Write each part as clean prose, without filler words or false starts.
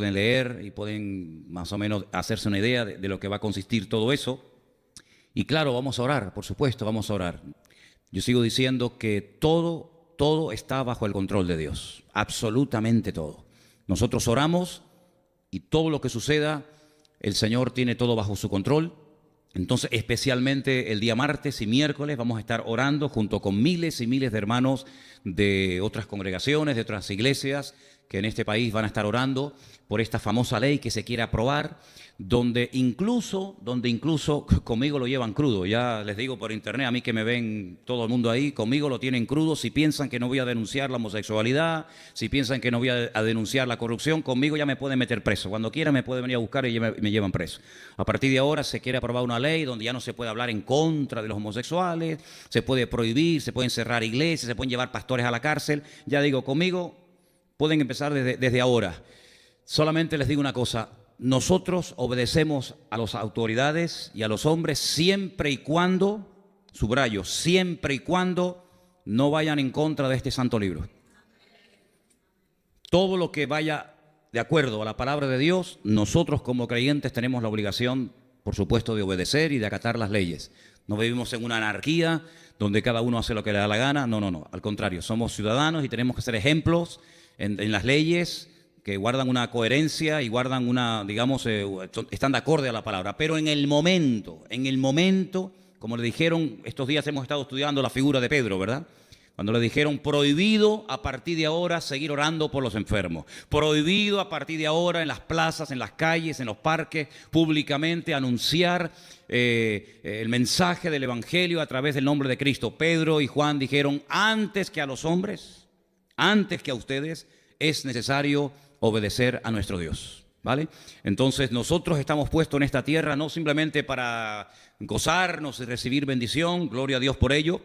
pueden leer y pueden más o menos hacerse una idea de lo que va a consistir todo eso. Y claro, vamos a orar, por supuesto, vamos a orar. Yo sigo diciendo que todo está bajo el control de Dios, absolutamente todo. Nosotros oramos y todo lo que suceda, el Señor tiene todo bajo su control. Entonces, especialmente el día martes y miércoles vamos a estar orando junto con miles y miles de hermanos de otras congregaciones, de otras iglesias que en este país van a estar orando por esta famosa ley que se quiere aprobar, donde incluso conmigo lo llevan crudo. Ya les digo por internet, a mí que me ven todo el mundo ahí, conmigo lo tienen crudo. Si piensan que no voy a denunciar la homosexualidad, si piensan que no voy a denunciar la corrupción, conmigo ya me pueden meter preso. Cuando quieran me pueden venir a buscar y me llevan preso. A partir de ahora se quiere aprobar una ley donde ya no se puede hablar en contra de los homosexuales, se puede prohibir, se pueden cerrar iglesias, se pueden llevar pastores a la cárcel. Ya digo, conmigo pueden empezar desde ahora. Solamente les digo una cosa, nosotros obedecemos a las autoridades y a los hombres siempre y cuando, subrayo, siempre y cuando no vayan en contra de este santo libro. Todo lo que vaya de acuerdo a la palabra de Dios, nosotros como creyentes tenemos la obligación, por supuesto, de obedecer y de acatar las leyes. No vivimos en una anarquía donde cada uno hace lo que le da la gana. No. Al contrario, somos ciudadanos y tenemos que ser ejemplos en las leyes que guardan una coherencia y guardan una, digamos, están de acorde a la palabra. Pero en el momento, como le dijeron, estos días hemos estado estudiando la figura de Pedro, ¿verdad? Cuando le dijeron, prohibido a partir de ahora seguir orando por los enfermos. Prohibido a partir de ahora en las plazas, en las calles, en los parques, públicamente anunciar el mensaje del Evangelio a través del nombre de Cristo. Pedro y Juan dijeron, antes que a los hombres, antes que a ustedes, es necesario obedecer a nuestro Dios, ¿vale? Entonces nosotros estamos puestos en esta tierra no simplemente para gozarnos y recibir bendición, gloria a Dios por ello,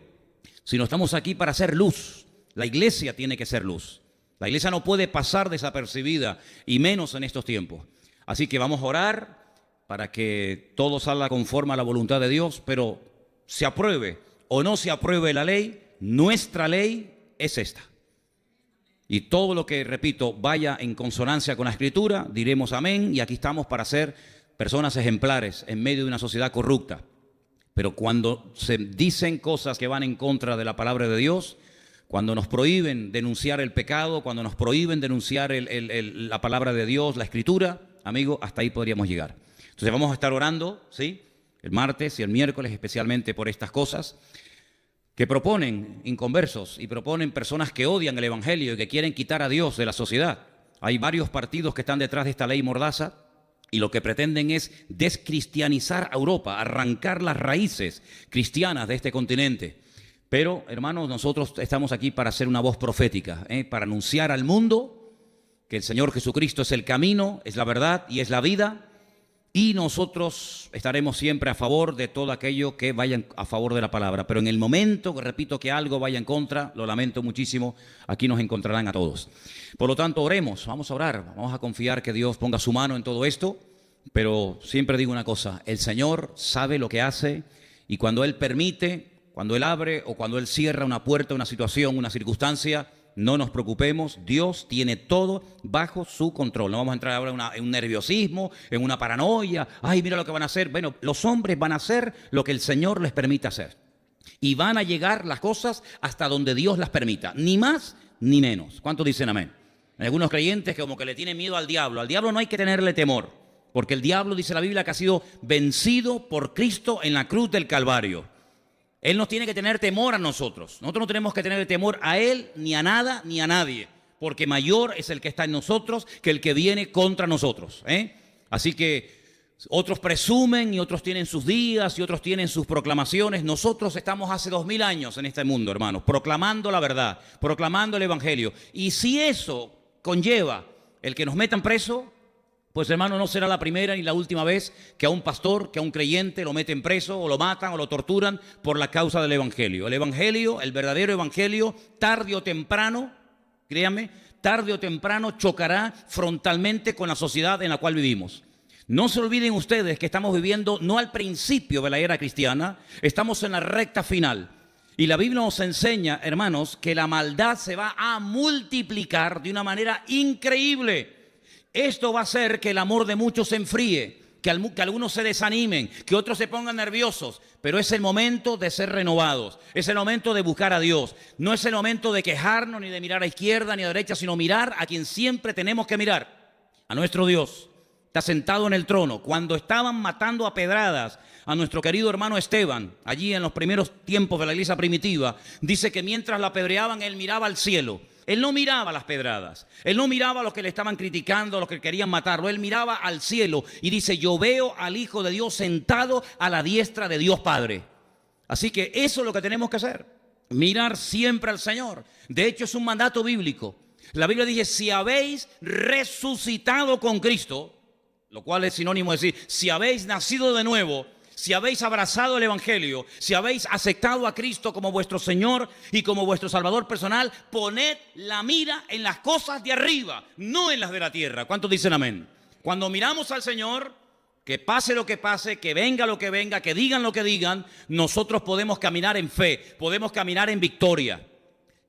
sino estamos aquí para hacer luz. La iglesia tiene que ser luz. La iglesia no puede pasar desapercibida, y menos en estos tiempos. Así que vamos a orar para que todo salga conforme a la voluntad de Dios, pero se apruebe o no se apruebe la ley, nuestra ley es esta. Y todo lo que, repito, vaya en consonancia con la Escritura, diremos amén, y aquí estamos para ser personas ejemplares en medio de una sociedad corrupta. Pero cuando se dicen cosas que van en contra de la palabra de Dios, cuando nos prohíben denunciar el pecado, cuando nos prohíben denunciar la palabra de Dios, la Escritura, amigo, hasta ahí podríamos llegar. Entonces vamos a estar orando, ¿sí? El martes y el miércoles especialmente por estas cosas que proponen inconversos y proponen personas que odian el Evangelio y que quieren quitar a Dios de la sociedad. Hay varios partidos que están detrás de esta ley mordaza y lo que pretenden es descristianizar a Europa, arrancar las raíces cristianas de este continente. Pero, hermanos, nosotros estamos aquí para ser una voz profética, para anunciar al mundo que el Señor Jesucristo es el camino, es la verdad y es la vida. Y nosotros estaremos siempre a favor de todo aquello que vaya a favor de la palabra. Pero en el momento, repito, que algo vaya en contra, lo lamento muchísimo, aquí nos encontrarán a todos. Por lo tanto, oremos, vamos a orar, vamos a confiar que Dios ponga su mano en todo esto. Pero siempre digo una cosa, el Señor sabe lo que hace y cuando Él permite, cuando Él abre o cuando Él cierra una puerta, una situación, una circunstancia, no nos preocupemos, Dios tiene todo bajo su control. No vamos a entrar ahora en un nerviosismo, en una paranoia. Ay, mira lo que van a hacer. Bueno, los hombres van a hacer lo que el Señor les permite hacer. Y van a llegar las cosas hasta donde Dios las permita. Ni más ni menos. ¿Cuántos dicen amén? Hay algunos creyentes que como que le tienen miedo al diablo. Al diablo no hay que tenerle temor. Porque el diablo, dice la Biblia, que ha sido vencido por Cristo en la cruz del Calvario. Él nos tiene que tener temor a nosotros. Nosotros no tenemos que tener temor a Él, ni a nada, ni a nadie. Porque mayor es el que está en nosotros que el que viene contra nosotros. Así que otros presumen y otros tienen sus días y otros tienen sus proclamaciones. Nosotros estamos hace 2000 años en este mundo, hermanos, proclamando la verdad, proclamando el Evangelio. Y si eso conlleva el que nos metan preso, pues hermano, no será la primera ni la última vez que a un pastor, que a un creyente lo meten preso o lo matan o lo torturan por la causa del Evangelio. El Evangelio, el verdadero Evangelio, tarde o temprano, créanme, tarde o temprano chocará frontalmente con la sociedad en la cual vivimos. No se olviden ustedes que estamos viviendo no al principio de la era cristiana, estamos en la recta final. Y la Biblia nos enseña, hermanos, que la maldad se va a multiplicar de una manera increíble. Esto va a hacer que el amor de muchos se enfríe, que algunos se desanimen, que otros se pongan nerviosos, pero es el momento de ser renovados, es el momento de buscar a Dios. No es el momento de quejarnos ni de mirar a izquierda ni a derecha, sino mirar a quien siempre tenemos que mirar, a nuestro Dios. Está sentado en el trono. Cuando estaban matando a pedradas a nuestro querido hermano Esteban, allí en los primeros tiempos de la iglesia primitiva, dice que mientras la apedreaban, él miraba al cielo. Él no miraba las pedradas, él no miraba a los que le estaban criticando, a los que querían matarlo, él miraba al cielo y dice: yo veo al Hijo de Dios sentado a la diestra de Dios Padre. Así que eso es lo que tenemos que hacer, mirar siempre al Señor. De hecho, es un mandato bíblico. La Biblia dice: si habéis resucitado con Cristo, lo cual es sinónimo de decir, si habéis nacido de nuevo, si habéis abrazado el Evangelio, si habéis aceptado a Cristo como vuestro Señor y como vuestro Salvador personal, poned la mira en las cosas de arriba, no en las de la tierra. ¿Cuántos dicen amén? Cuando miramos al Señor, que pase lo que pase, que venga lo que venga, que digan lo que digan, nosotros podemos caminar en fe, podemos caminar en victoria.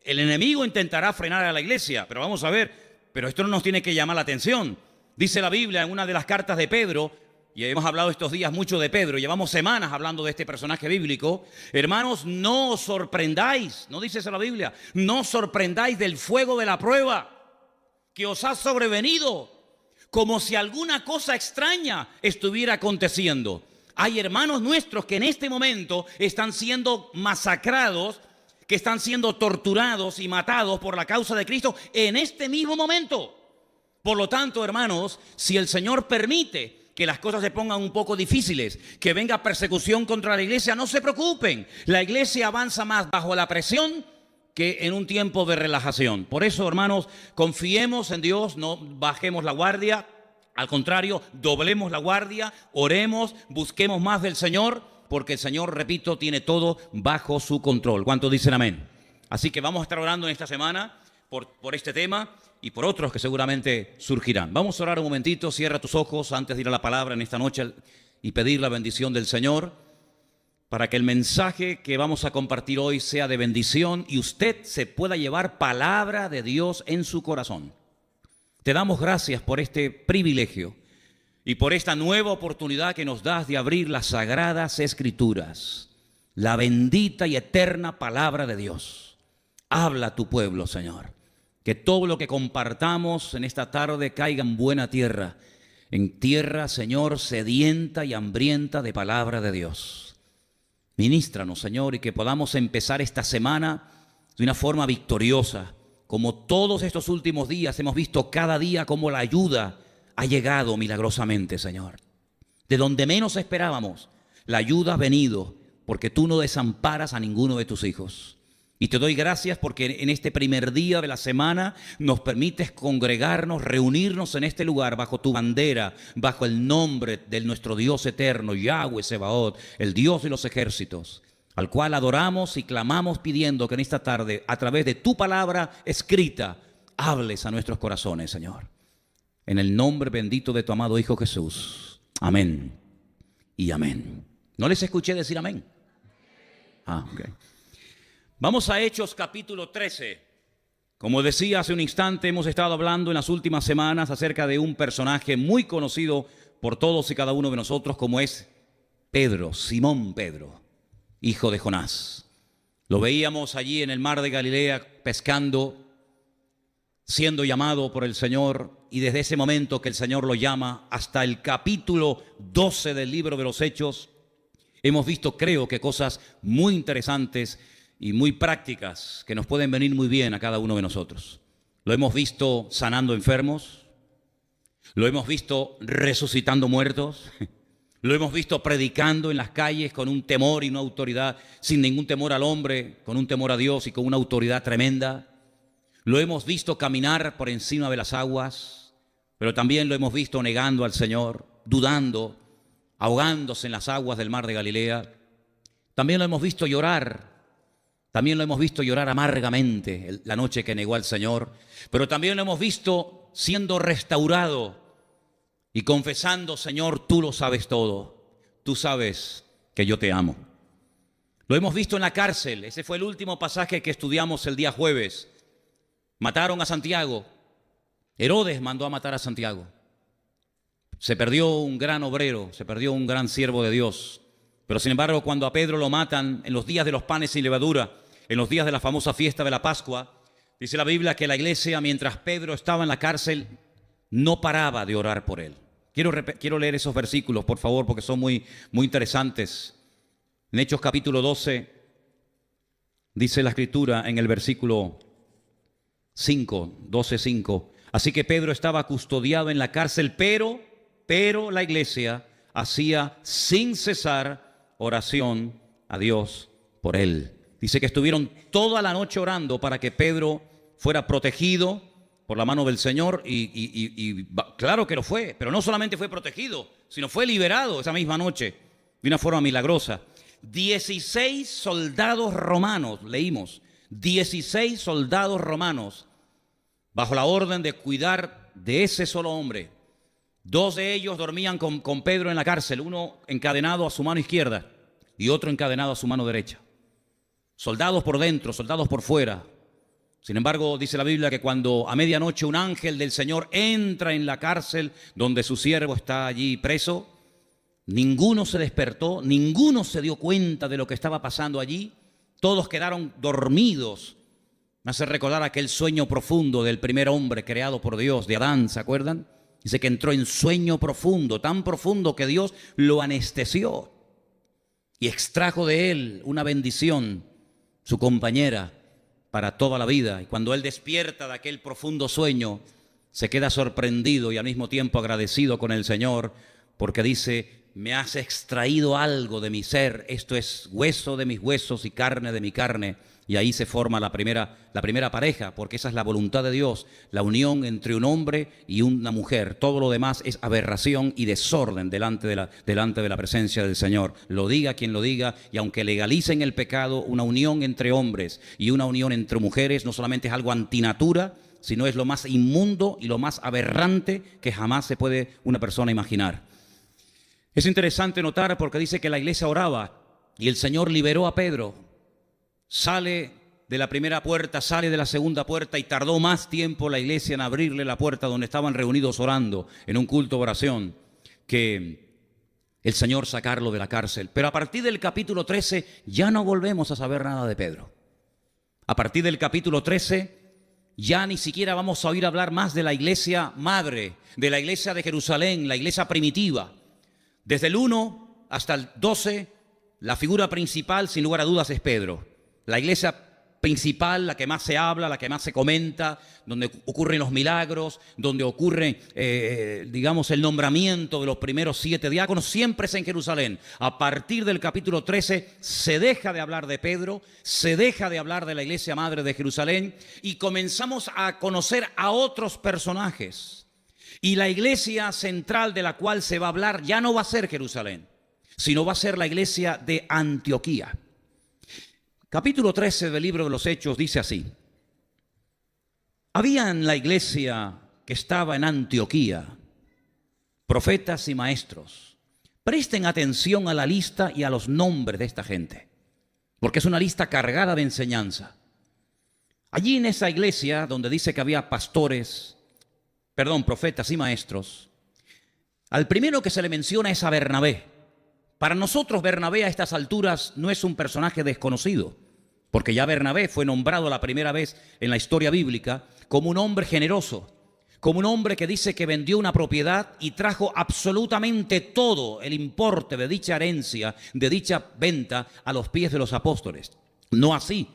El enemigo intentará frenar a la iglesia, pero vamos a ver, pero esto no nos tiene que llamar la atención. Dice la Biblia en una de las cartas de Pedro, y hemos hablado estos días mucho de Pedro, llevamos semanas hablando de este personaje bíblico. Hermanos, no os sorprendáis, no dice eso la Biblia, no os sorprendáis del fuego de la prueba que os ha sobrevenido, como si alguna cosa extraña estuviera aconteciendo. Hay hermanos nuestros que en este momento están siendo masacrados, que están siendo torturados y matados por la causa de Cristo en este mismo momento. Por lo tanto, hermanos, si el Señor permite que las cosas se pongan un poco difíciles, que venga persecución contra la iglesia, no se preocupen. La iglesia avanza más bajo la presión que en un tiempo de relajación. Por eso, hermanos, confiemos en Dios, no bajemos la guardia. Al contrario, doblemos la guardia, oremos, busquemos más del Señor, porque el Señor, repito, tiene todo bajo su control. ¿Cuántos dicen amén? Así que vamos a estar orando en esta semana por este tema y por otros que seguramente surgirán. Vamos a orar un momentito, cierra tus ojos antes de ir a la palabra en esta noche y pedir la bendición del Señor para que el mensaje que vamos a compartir hoy sea de bendición y usted se pueda llevar palabra de Dios en su corazón. Te damos gracias por este privilegio y por esta nueva oportunidad que nos das de abrir las sagradas Escrituras, la bendita y eterna palabra de Dios. Habla a tu pueblo, Señor. Que todo lo que compartamos en esta tarde caiga en buena tierra, en tierra, Señor, sedienta y hambrienta de palabra de Dios. Ministranos, Señor, y que podamos empezar esta semana de una forma victoriosa. Como todos estos últimos días hemos visto cada día cómo la ayuda ha llegado milagrosamente, Señor. De donde menos esperábamos, la ayuda ha venido, porque tú no desamparas a ninguno de tus hijos. Y te doy gracias porque en este primer día de la semana nos permites congregarnos, reunirnos en este lugar bajo tu bandera, bajo el nombre de nuestro Dios eterno, Yahweh Sebaot, el Dios de los ejércitos, al cual adoramos y clamamos pidiendo que en esta tarde, a través de tu palabra escrita, hables a nuestros corazones, Señor. En el nombre bendito de tu amado Hijo Jesús. Amén y amén. ¿No les escuché decir amén? Ok. Vamos a Hechos capítulo 13. Como decía hace un instante, hemos estado hablando en las últimas semanas acerca de un personaje muy conocido por todos y cada uno de nosotros, como es Pedro, Simón Pedro, hijo de Jonás. Lo veíamos allí en el mar de Galilea pescando, siendo llamado por el Señor, y desde ese momento que el Señor lo llama hasta el capítulo 12 del libro de los Hechos, hemos visto, creo que cosas muy interesantes y muy prácticas que nos pueden venir muy bien a cada uno de nosotros. Lo hemos visto sanando enfermos, lo hemos visto resucitando muertos, lo hemos visto predicando en las calles con un temor y una autoridad, sin ningún temor al hombre, con un temor a Dios y con una autoridad tremenda. Lo hemos visto caminar por encima de las aguas, pero también lo hemos visto negando al Señor, dudando, ahogándose en las aguas del mar de Galilea. También lo hemos visto llorar. También lo hemos visto llorar amargamente la noche que negó al Señor, pero también lo hemos visto siendo restaurado y confesando: Señor, tú lo sabes todo, tú sabes que yo te amo. Lo hemos visto en la cárcel, ese fue el último pasaje que estudiamos el día jueves. Mataron a Santiago, Herodes mandó a matar a Santiago. Se perdió un gran obrero, se perdió un gran siervo de Dios. Pero sin embargo, cuando a Pedro lo matan en los días de los panes sin levadura, en los días de la famosa fiesta de la Pascua, dice la Biblia que la iglesia, mientras Pedro estaba en la cárcel, no paraba de orar por él. Quiero leer esos versículos, por favor, porque son muy interesantes. En Hechos capítulo 12, dice la Escritura en el versículo 5, 12:5. Así que Pedro estaba custodiado en la cárcel, pero la iglesia hacía sin cesar oración a Dios por él. Dice que estuvieron toda la noche orando para que Pedro fuera protegido por la mano del Señor y claro que lo fue, pero no solamente fue protegido, sino fue liberado esa misma noche de una forma milagrosa. 16 soldados romanos, leímos, 16 soldados romanos bajo la orden de cuidar de ese solo hombre. 2 de ellos dormían con Pedro en la cárcel, uno encadenado a su mano izquierda y otro encadenado a su mano derecha. Soldados por dentro, soldados por fuera. Sin embargo, dice la Biblia que cuando a medianoche un ángel del Señor entra en la cárcel donde su siervo está allí preso, ninguno se despertó, ninguno se dio cuenta de lo que estaba pasando allí. Todos quedaron dormidos. Me hace recordar aquel sueño profundo del primer hombre creado por Dios, de Adán, ¿se acuerdan? Dice que entró en sueño profundo, tan profundo que Dios lo anestesió y extrajo de él una bendición, su compañera, para toda la vida. Y cuando él despierta de aquel profundo sueño, se queda sorprendido y al mismo tiempo agradecido con el Señor, porque dice: me has extraído algo de mi ser, esto es hueso de mis huesos y carne de mi carne. Y ahí se forma la primera pareja, porque esa es la voluntad de Dios, la unión entre un hombre y una mujer. Todo lo demás es aberración y desorden delante de la presencia del Señor. Lo diga quien lo diga, y aunque legalicen el pecado, una unión entre hombres y una unión entre mujeres no solamente es algo antinatura, sino es lo más inmundo y lo más aberrante que jamás se puede una persona imaginar. Es interesante notar porque dice que la iglesia oraba y el Señor liberó a Pedro. Sale de la primera puerta, sale de la segunda puerta y tardó más tiempo la iglesia en abrirle la puerta donde estaban reunidos orando en un culto de oración que el Señor sacarlo de la cárcel. Pero a partir del capítulo 13 ya no volvemos a saber nada de Pedro. A partir del capítulo 13 ya ni siquiera vamos a oír hablar más de la iglesia madre, de la iglesia de Jerusalén, la iglesia primitiva. Desde el 1 hasta el 12, la figura principal sin lugar a dudas es Pedro. La iglesia principal, la que más se habla, la que más se comenta, donde ocurren los milagros, donde ocurre, el nombramiento de los primeros 7 diáconos, siempre es en Jerusalén. A partir del capítulo 13 se deja de hablar de Pedro, se deja de hablar de la iglesia madre de Jerusalén y comenzamos a conocer a otros personajes. Y la iglesia central de la cual se va a hablar ya no va a ser Jerusalén, sino va a ser la iglesia de Antioquía. Capítulo 13 del libro de los Hechos dice así: había en la iglesia que estaba en Antioquía profetas y maestros. Presten atención a la lista y a los nombres de esta gente, porque es una lista cargada de enseñanza. Allí en esa iglesia donde dice que había profetas y maestros, al primero que se le menciona es a Bernabé. Para nosotros Bernabé a estas alturas no es un personaje desconocido, porque ya Bernabé fue nombrado la primera vez en la historia bíblica como un hombre generoso, como un hombre que dice que vendió una propiedad y trajo absolutamente todo el importe de dicha herencia, de dicha venta, a los pies de los apóstoles. No así,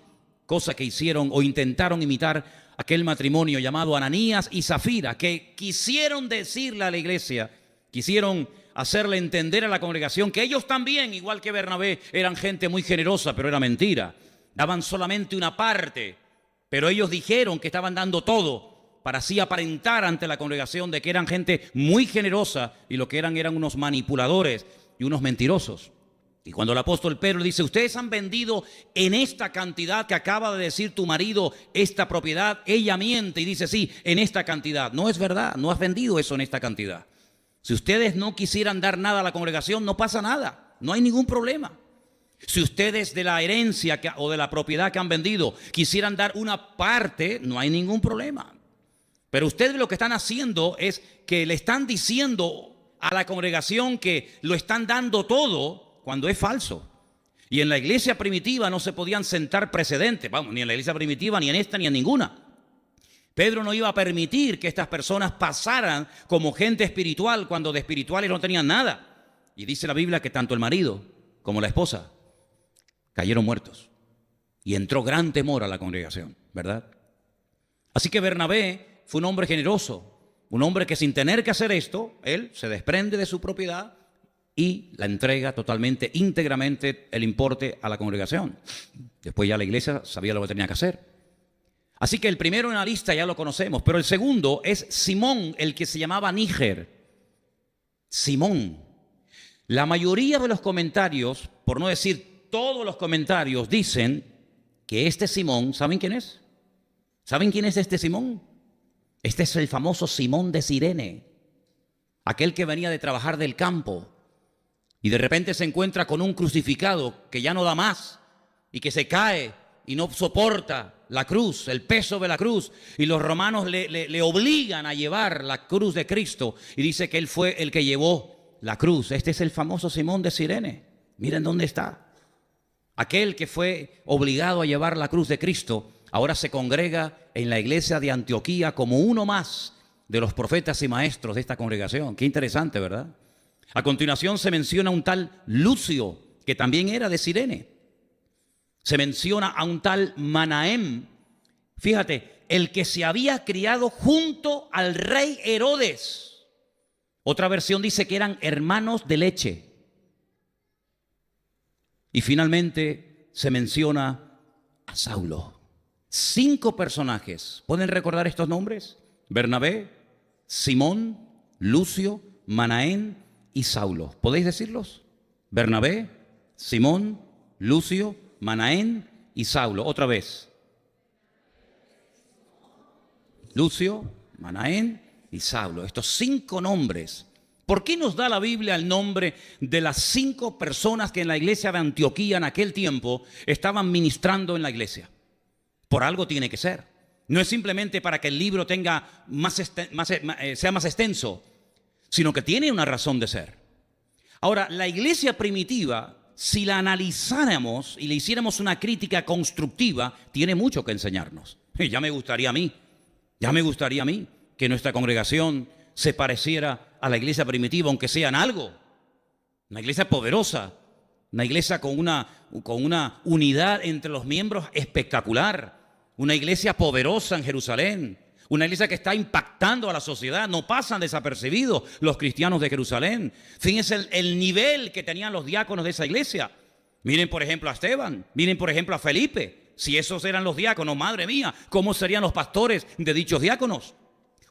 cosa que hicieron o intentaron imitar aquel matrimonio llamado Ananías y Zafira, que quisieron decirle a la iglesia, quisieron hacerle entender a la congregación que ellos también, igual que Bernabé, eran gente muy generosa, pero era mentira. Daban solamente una parte, pero ellos dijeron que estaban dando todo para así aparentar ante la congregación de que eran gente muy generosa y lo que eran unos manipuladores y unos mentirosos. Y cuando el apóstol Pedro dice: ustedes han vendido en esta cantidad que acaba de decir tu marido, esta propiedad, ella miente y dice: sí, en esta cantidad. No es verdad, no has vendido eso en esta cantidad. Si ustedes no quisieran dar nada a la congregación, no pasa nada, no hay ningún problema. Si ustedes de la herencia o de la propiedad que han vendido quisieran dar una parte, no hay ningún problema. Pero ustedes lo que están haciendo es que le están diciendo a la congregación que lo están dando todo cuando es falso. Y en la iglesia primitiva no se podían sentar precedentes, vamos, ni en la iglesia primitiva, ni en esta, ni en ninguna. Pedro no iba a permitir que estas personas pasaran como gente espiritual cuando de espirituales no tenían nada. Y dice la Biblia que tanto el marido como la esposa cayeron muertos. Y entró gran temor a la congregación, ¿verdad? Así que Bernabé fue un hombre generoso, un hombre que sin tener que hacer esto, él se desprende de su propiedad y la entrega totalmente, íntegramente el importe a la congregación. Después ya la iglesia sabía lo que tenía que hacer. Así que el primero en la lista ya lo conocemos, pero el segundo es Simón, el que se llamaba Níger. Simón. La mayoría de los comentarios, por no decir todos los comentarios, dicen que este Simón, ¿saben quién es? ¿Saben quién es este Simón? Este es el famoso Simón de Cirene, aquel que venía de trabajar del campo y de repente se encuentra con un crucificado que ya no da más y que se cae y no soporta la cruz, el peso de la cruz, y los romanos le obligan a llevar la cruz de Cristo y dice que él fue el que llevó la cruz. Este es el famoso Simón de Cirene. Miren dónde está. Aquel que fue obligado a llevar la cruz de Cristo ahora se congrega en la iglesia de Antioquía como uno más de los profetas y maestros de esta congregación. Qué interesante, ¿verdad? A continuación se menciona un tal Lucio, que también era de Cirene. Se menciona a un tal Manahem, fíjate, el que se había criado junto al rey Herodes. Otra versión dice que eran hermanos de leche. Y finalmente se menciona a Saulo. 5 personajes. ¿Pueden recordar estos nombres? Bernabé, Simón, Lucio, Manahem y Saulo. ¿Podéis decirlos? Bernabé, Simón, Lucio, Manahem y Saulo. Otra vez. Lucio, Manahem y Saulo. Estos 5 nombres. ¿Por qué nos da la Biblia el nombre de las 5 personas que en la iglesia de Antioquía en aquel tiempo estaban ministrando en la iglesia? Por algo tiene que ser. No es simplemente para que el libro tenga sea más extenso, sino que tiene una razón de ser. Ahora, la iglesia primitiva, si la analizáramos y le hiciéramos una crítica constructiva, tiene mucho que enseñarnos. Ya me gustaría a mí que nuestra congregación se pareciera a la iglesia primitiva, aunque sea en algo. Una iglesia poderosa, una iglesia con una unidad entre los miembros espectacular, una iglesia poderosa en Jerusalén, una iglesia que está impactando a la sociedad. No pasan desapercibidos los cristianos de Jerusalén. Fíjense el nivel que tenían los diáconos de esa iglesia. Miren por ejemplo a Esteban, miren por ejemplo a Felipe. Si esos eran los diáconos, madre mía, ¿cómo serían los pastores de dichos diáconos?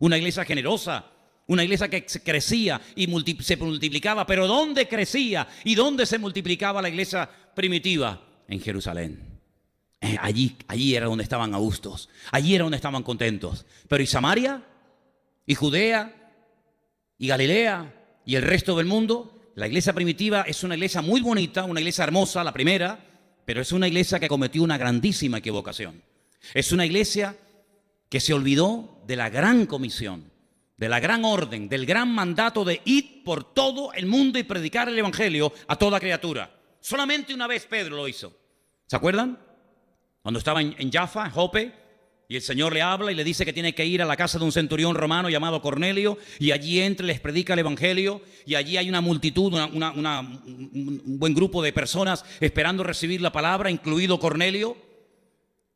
Una iglesia generosa, una iglesia que crecía y se multiplicaba. ¿Pero dónde crecía y dónde se multiplicaba la iglesia primitiva? En Jerusalén. Allí era donde estaban a gustos. Allí era donde estaban contentos. Pero ¿y Samaria? ¿Y Judea? ¿Y Galilea? ¿Y el resto del mundo? La iglesia primitiva es una iglesia muy bonita, una iglesia hermosa, la primera, pero es una iglesia que cometió una grandísima equivocación. Es una iglesia que se olvidó de la gran comisión, de la gran orden, del gran mandato de ir por todo el mundo y predicar el evangelio a toda criatura. Solamente una vez Pedro lo hizo. ¿Se acuerdan? Cuando estaba en Jaffa, en Jope, y el Señor le habla y le dice que tiene que ir a la casa de un centurión romano llamado Cornelio, y allí entra y les predica el evangelio, y allí hay una multitud, un buen grupo de personas esperando recibir la palabra, incluido Cornelio.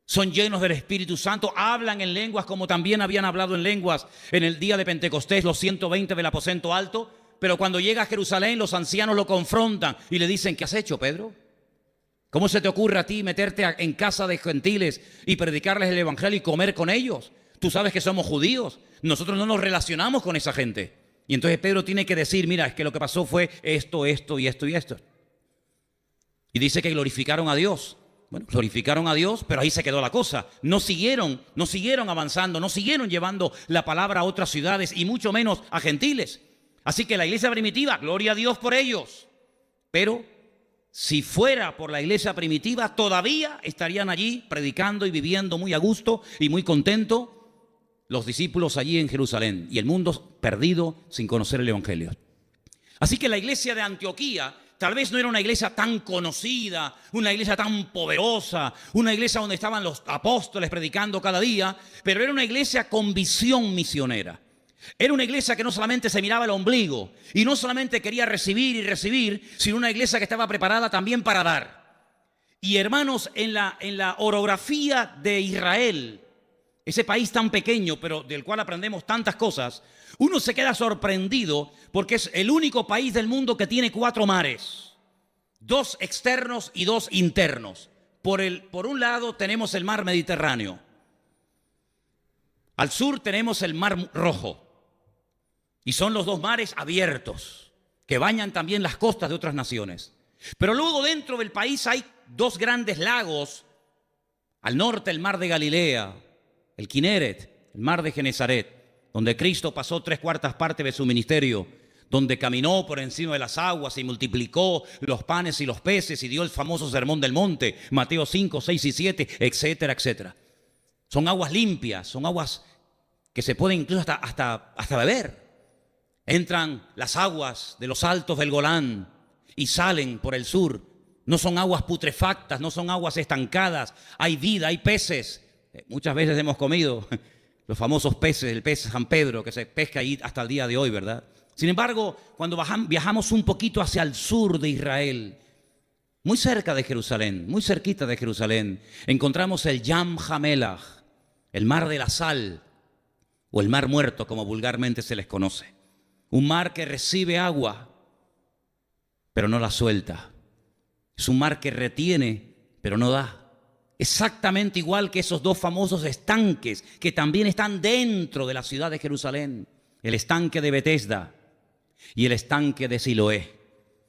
Son llenos del Espíritu Santo, hablan en lenguas como también habían hablado en lenguas en el día de Pentecostés, los 120 del aposento alto. Pero cuando llega a Jerusalén, los ancianos lo confrontan y le dicen: ¿qué has hecho, Pedro? ¿Cómo se te ocurre a ti meterte en casa de gentiles y predicarles el evangelio y comer con ellos? Tú sabes que somos judíos, nosotros no nos relacionamos con esa gente. Y entonces Pedro tiene que decir: mira, es que lo que pasó fue esto, esto y esto y esto. Y dice que glorificaron a Dios. Bueno, glorificaron a Dios, pero ahí se quedó la cosa. No siguieron avanzando, no siguieron llevando la palabra a otras ciudades y mucho menos a gentiles. Así que la iglesia primitiva, gloria a Dios por ellos. Pero si fuera por la iglesia primitiva, todavía estarían allí predicando y viviendo muy a gusto y muy contento los discípulos allí en Jerusalén y el mundo perdido sin conocer el evangelio. Así que la iglesia de Antioquía tal vez no era una iglesia tan conocida, una iglesia tan poderosa, una iglesia donde estaban los apóstoles predicando cada día, pero era una iglesia con visión misionera. Era una iglesia que no solamente se miraba el ombligo y no solamente quería recibir y recibir, sino una iglesia que estaba preparada también para dar. Y hermanos, en la orografía de Israel, ese país tan pequeño, pero del cual aprendemos tantas cosas, uno se queda sorprendido porque es el único país del mundo que tiene 4 mares, 2 externos y 2 internos. Por un lado tenemos el mar Mediterráneo, al sur tenemos el mar Rojo, y son los 2 mares abiertos que bañan también las costas de otras naciones. Pero luego dentro del país hay 2 grandes lagos, al norte el mar de Galilea, el Kineret, el mar de Genesaret, donde Cristo pasó 3/4 partes de su ministerio, donde caminó por encima de las aguas y multiplicó los panes y los peces y dio el famoso sermón del monte, Mateo 5, 6 y 7, etcétera, etcétera. Son aguas limpias, son aguas que se pueden incluso hasta beber. Entran las aguas de los altos del Golán y salen por el sur. No son aguas putrefactas, no son aguas estancadas. Hay vida, hay peces. Muchas veces hemos comido los famosos peces, el pez San Pedro, que se pesca ahí hasta el día de hoy, ¿verdad? Sin embargo, cuando viajamos un poquito hacia el sur de Israel, muy cerca de Jerusalén, muy cerquita de Jerusalén, encontramos el Yam Hamelach, el mar de la sal, o el mar muerto, como vulgarmente se les conoce. Un mar que recibe agua, pero no la suelta. Es un mar que retiene, pero no da. Exactamente igual que esos 2 famosos estanques que también están dentro de la ciudad de Jerusalén. El estanque de Betesda y el estanque de Siloé.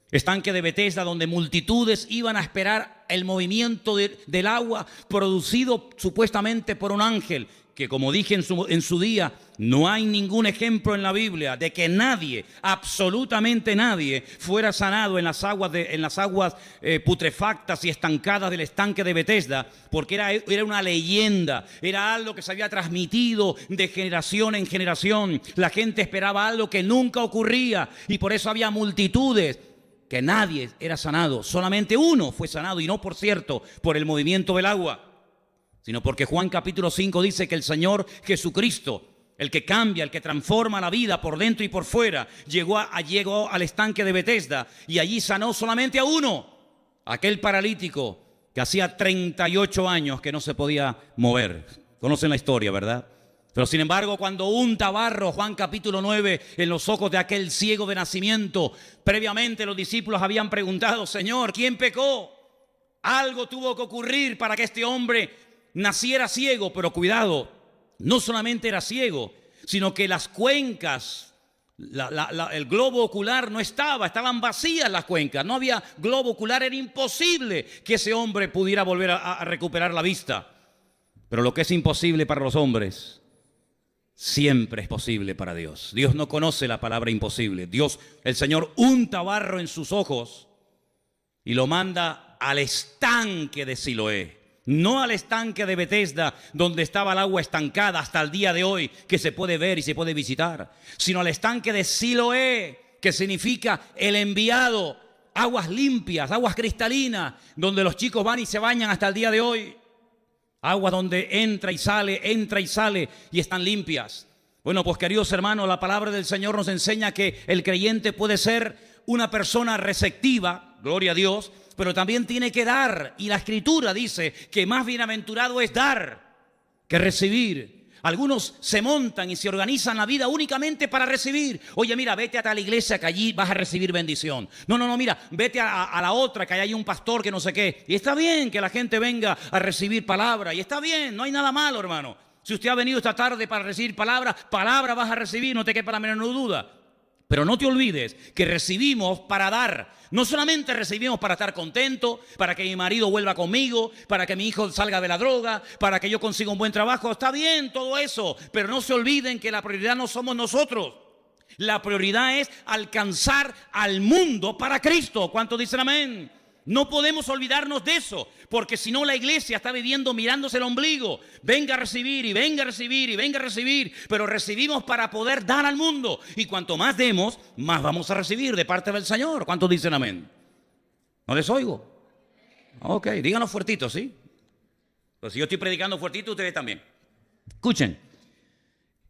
Estanque de Betesda, donde multitudes iban a esperar el movimiento del agua producido supuestamente por un ángel, que como dije en su día, no hay ningún ejemplo en la Biblia de que nadie, absolutamente nadie, fuera sanado en las aguas putrefactas y estancadas del estanque de Betesda, porque era una leyenda, era algo que se había transmitido de generación en generación. La gente esperaba algo que nunca ocurría y por eso había multitudes que nadie era sanado. Solamente uno fue sanado, y no, por cierto, por el movimiento del agua, sino porque Juan capítulo 5 dice que el Señor Jesucristo, el que cambia, el que transforma la vida por dentro y por fuera, llegó al estanque de Betesda y allí sanó solamente a uno, aquel paralítico que hacía 38 años que no se podía mover. Conocen la historia, ¿verdad? Pero sin embargo, cuando unta barro, Juan capítulo 9, en los ojos de aquel ciego de nacimiento, previamente los discípulos habían preguntado: Señor, ¿quién pecó? Algo tuvo que ocurrir para que este hombre naciera ciego. Pero cuidado, no solamente era ciego, sino que las cuencas, el globo ocular no estaban vacías las cuencas, no había globo ocular, era imposible que ese hombre pudiera volver a recuperar la vista. Pero lo que es imposible para los hombres, siempre es posible para Dios. Dios no conoce la palabra imposible. Dios, el Señor, unta barro en sus ojos y lo manda al estanque de Siloé. No al estanque de Betesda, donde estaba el agua estancada hasta el día de hoy, que se puede ver y se puede visitar, sino al estanque de Siloé, que significa el enviado, aguas limpias, aguas cristalinas, donde los chicos van y se bañan hasta el día de hoy. Aguas donde entra y sale y están limpias. Bueno, pues queridos hermanos, la palabra del Señor nos enseña que el creyente puede ser una persona receptiva, gloria a Dios, pero también tiene que dar. Y la Escritura dice que más bienaventurado es dar que recibir. Algunos se montan y se organizan la vida únicamente para recibir. Oye, mira, vete a tal iglesia que allí vas a recibir bendición. No, mira, vete a la otra que allá hay un pastor que no sé qué. Y está bien que la gente venga a recibir palabra. Y está bien, no hay nada malo, hermano. Si usted ha venido esta tarde para recibir palabra vas a recibir, no te quepa la menor duda. Pero no te olvides que recibimos para dar. No solamente recibimos para estar contento, para que mi marido vuelva conmigo, para que mi hijo salga de la droga, para que yo consiga un buen trabajo. Está bien todo eso, pero no se olviden que la prioridad no somos nosotros. La prioridad es alcanzar al mundo para Cristo. ¿Cuántos dicen amén? No podemos olvidarnos de eso, porque si no la iglesia está viviendo mirándose el ombligo. Venga a recibir y venga a recibir y venga a recibir, pero recibimos para poder dar al mundo. Y cuanto más demos, más vamos a recibir de parte del Señor. ¿Cuántos dicen amén? ¿No les oigo? Ok, díganos fuertito, ¿sí? Pues si yo estoy predicando fuertito, ustedes también. Escuchen,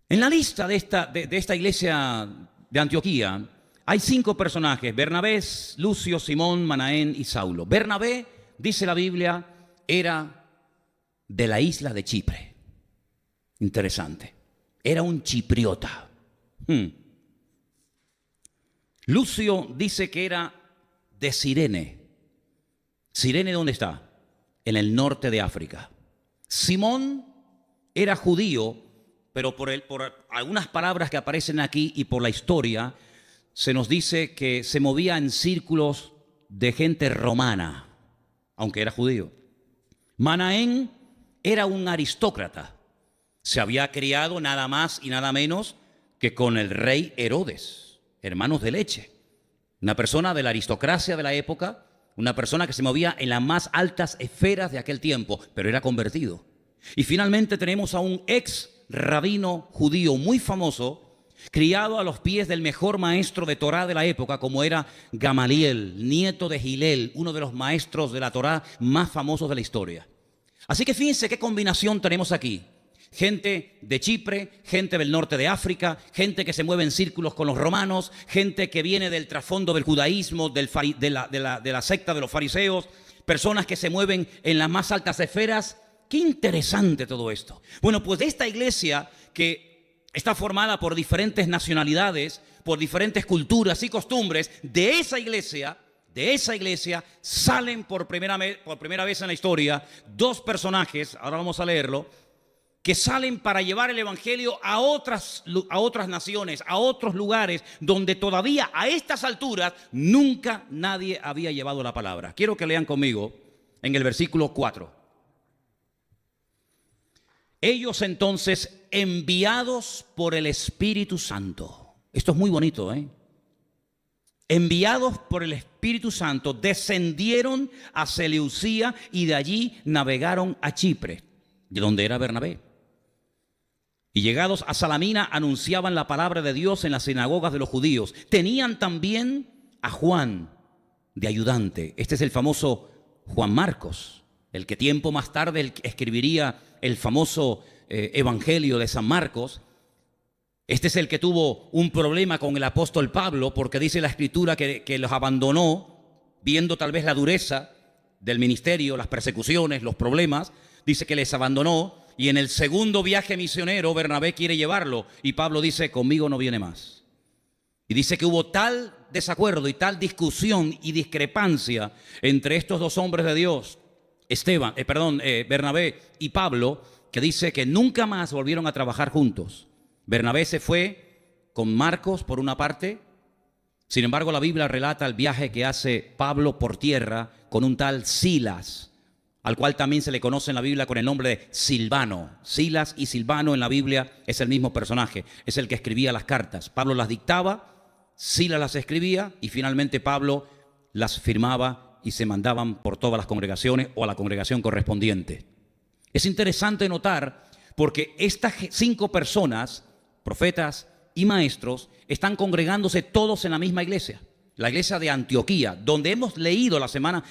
en la lista de esta iglesia de Antioquía hay 5 personajes: Bernabé, Lucio, Simón, Manaén y Saulo. Bernabé, dice la Biblia, era de la isla de Chipre. Interesante. Era un chipriota. Lucio dice que era de Cirene. ¿Cirene dónde está? En el norte de África. Simón era judío, pero por algunas palabras que aparecen aquí y por la historia, se nos dice que se movía en círculos de gente romana, aunque era judío. Manaén era un aristócrata. Se había criado nada más y nada menos que con el rey Herodes, hermanos de leche. Una persona de la aristocracia de la época, una persona que se movía en las más altas esferas de aquel tiempo, pero era convertido. Y finalmente tenemos a un ex rabino judío muy famoso, criado a los pies del mejor maestro de Torá de la época, como era Gamaliel, nieto de Gilel, uno de los maestros de la Torá más famosos de la historia. Así que fíjense qué combinación tenemos aquí. Gente de Chipre, gente del norte de África, gente que se mueve en círculos con los romanos, gente que viene del trasfondo del judaísmo, de la secta de los fariseos, personas que se mueven en las más altas esferas. Qué interesante todo esto. Bueno, pues de esta iglesia que está formada por diferentes nacionalidades, por diferentes culturas y costumbres, de esa iglesia salen por primera vez en la historia 2 personajes, ahora vamos a leerlo, que salen para llevar el evangelio a otras naciones, a otros lugares donde todavía a estas alturas nunca nadie había llevado la palabra. Quiero que lean conmigo en el versículo 4. Ellos entonces, enviados por el Espíritu Santo. Esto es muy bonito, ¿eh? Enviados por el Espíritu Santo, descendieron a Seleucía y de allí navegaron a Chipre, de donde era Bernabé. Y llegados a Salamina, anunciaban la palabra de Dios en las sinagogas de los judíos. Tenían también a Juan de ayudante. Este es el famoso Juan Marcos, el que tiempo más tarde escribiría el famoso Evangelio de San Marcos. Este es el que tuvo un problema con el apóstol Pablo, porque dice la Escritura que los abandonó, viendo tal vez la dureza del ministerio, las persecuciones, los problemas. Dice que les abandonó, y en el segundo viaje misionero Bernabé quiere llevarlo, y Pablo dice: conmigo no viene más. Y dice que hubo tal desacuerdo y tal discusión y discrepancia entre estos 2 hombres de Dios, Bernabé y Pablo, que dice que nunca más volvieron a trabajar juntos. Bernabé se fue con Marcos por una parte. Sin embargo, la Biblia relata el viaje que hace Pablo por tierra con un tal Silas, al cual también se le conoce en la Biblia con el nombre de Silvano. Silas y Silvano en la Biblia es el mismo personaje, es el que escribía las cartas. Pablo las dictaba, Silas las escribía y finalmente Pablo las firmaba y se mandaban por todas las congregaciones o a la congregación correspondiente. Es interesante notar porque estas 5 personas, profetas y maestros, están congregándose todos en la misma iglesia, la iglesia de Antioquía, donde hemos leído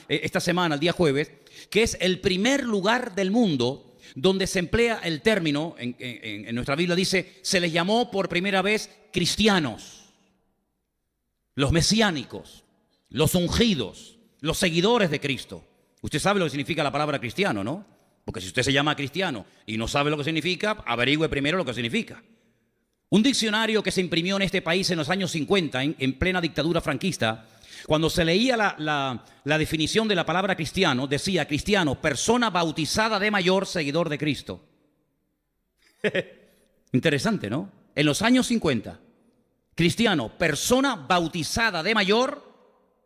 esta semana, el día jueves, que es el primer lugar del mundo donde se emplea el término, en nuestra Biblia dice, se les llamó por primera vez cristianos, los mesiánicos, los ungidos, los seguidores de Cristo. Usted sabe lo que significa la palabra cristiano, ¿no? Porque si usted se llama cristiano y no sabe lo que significa, averigüe primero lo que significa. Un diccionario que se imprimió en este país en los años 50, en plena dictadura franquista, cuando se leía la definición de la palabra cristiano, decía: cristiano, persona bautizada de mayor, seguidor de Cristo. Interesante, ¿no? En los años 50, cristiano, persona bautizada de mayor,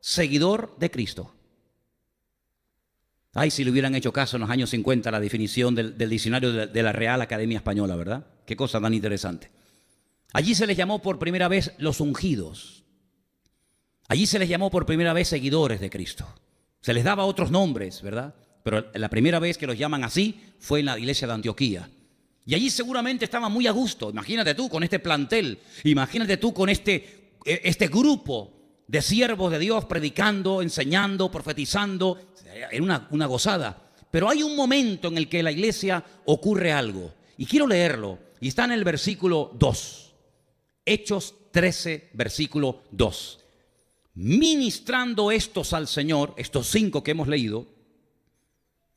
seguidor de Cristo. Ay, si le hubieran hecho caso en los años 50 a la definición del diccionario de la Real Academia Española, ¿verdad? Qué cosa tan interesante. Allí se les llamó por primera vez los ungidos. Allí se les llamó por primera vez seguidores de Cristo. Se les daba otros nombres, ¿verdad? Pero la primera vez que los llaman así fue en la iglesia de Antioquía. Y allí seguramente estaban muy a gusto. Imagínate tú con este plantel, imagínate tú con este grupo de siervos de Dios predicando, enseñando, profetizando. Era una gozada. Pero hay un momento en el que en la iglesia ocurre algo. Y quiero leerlo. Y está en el versículo 2. Hechos 13, versículo 2. Ministrando estos al Señor, estos 5 que hemos leído,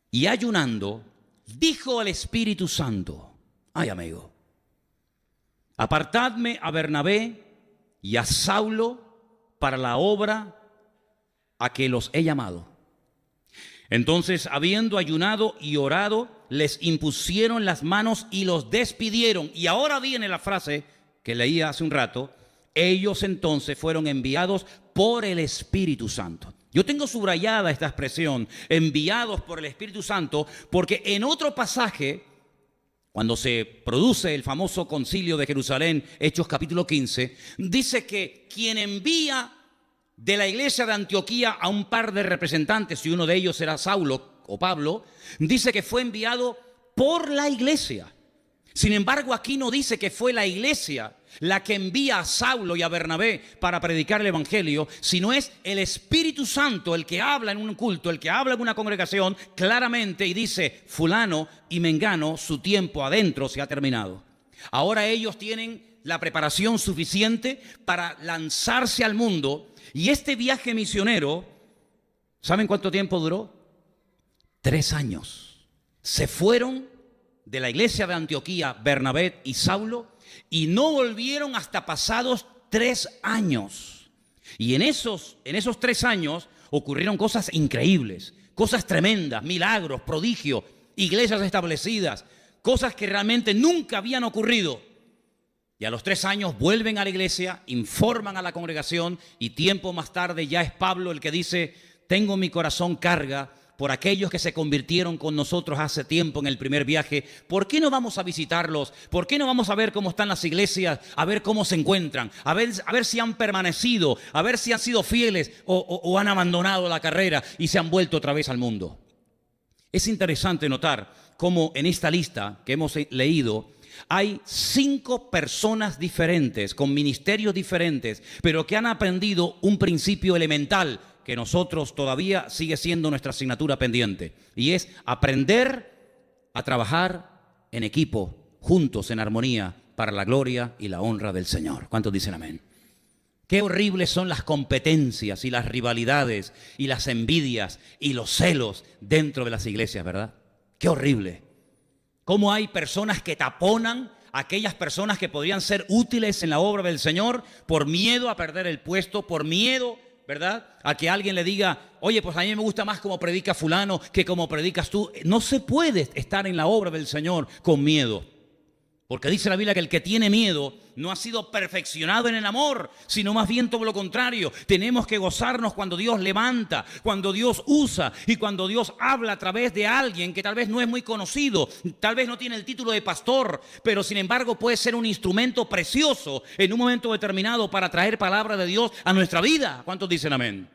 y ayunando, dijo el Espíritu Santo: ay, amigo, apartadme a Bernabé y a Saulo para la obra a que los he llamado. Entonces, habiendo ayunado y orado, les impusieron las manos y los despidieron. Y ahora viene la frase que leía hace un rato: ellos entonces fueron enviados por el Espíritu Santo. Yo tengo subrayada esta expresión, enviados por el Espíritu Santo, porque en otro pasaje, cuando se produce el famoso concilio de Jerusalén, Hechos capítulo 15, dice que quien envía de la iglesia de Antioquía a un par de representantes, y uno de ellos era Saulo o Pablo, dice que fue enviado por la iglesia. Sin embargo, aquí no dice que fue la iglesia la que envía a Saulo y a Bernabé para predicar el evangelio, sino es el Espíritu Santo el que habla en un culto, el que habla en una congregación claramente y dice: fulano y mengano, su tiempo adentro se ha terminado. Ahora ellos tienen la preparación suficiente para lanzarse al mundo. Y este viaje misionero, ¿saben cuánto tiempo duró? 3 años. Se fueron de la iglesia de Antioquía, Bernabé y Saulo, y no volvieron hasta pasados 3 años. Y en esos 3 años ocurrieron cosas increíbles, cosas tremendas, milagros, prodigios, iglesias establecidas, cosas que realmente nunca habían ocurrido. Y a los 3 años vuelven a la iglesia, informan a la congregación, y tiempo más tarde ya es Pablo el que dice: tengo mi corazón carga por aquellos que se convirtieron con nosotros hace tiempo en el primer viaje. ¿Por qué no vamos a visitarlos? ¿Por qué no vamos a ver cómo están las iglesias? A ver cómo se encuentran, a ver si han permanecido, a ver si han sido fieles o han abandonado la carrera y se han vuelto otra vez al mundo. Es interesante notar cómo en esta lista que hemos leído hay 5 personas diferentes, con ministerios diferentes, pero que han aprendido un principio elemental que nosotros todavía sigue siendo nuestra asignatura pendiente, y es aprender a trabajar en equipo, juntos en armonía, para la gloria y la honra del Señor. ¿Cuántos dicen amén? Qué horribles son las competencias y las rivalidades y las envidias y los celos dentro de las iglesias, ¿verdad? Qué horrible. Cómo hay personas que taponan a aquellas personas que podrían ser útiles en la obra del Señor por miedo a perder el puesto, por miedo, ¿verdad?, a que alguien le diga: oye, pues a mí me gusta más cómo predica fulano que cómo predicas tú. No se puede estar en la obra del Señor con miedo, porque dice la Biblia que el que tiene miedo no ha sido perfeccionado en el amor, sino más bien todo lo contrario. Tenemos que gozarnos cuando Dios levanta, cuando Dios usa y cuando Dios habla a través de alguien que tal vez no es muy conocido, tal vez no tiene el título de pastor, pero sin embargo puede ser un instrumento precioso en un momento determinado para traer palabra de Dios a nuestra vida. ¿Cuántos dicen amén?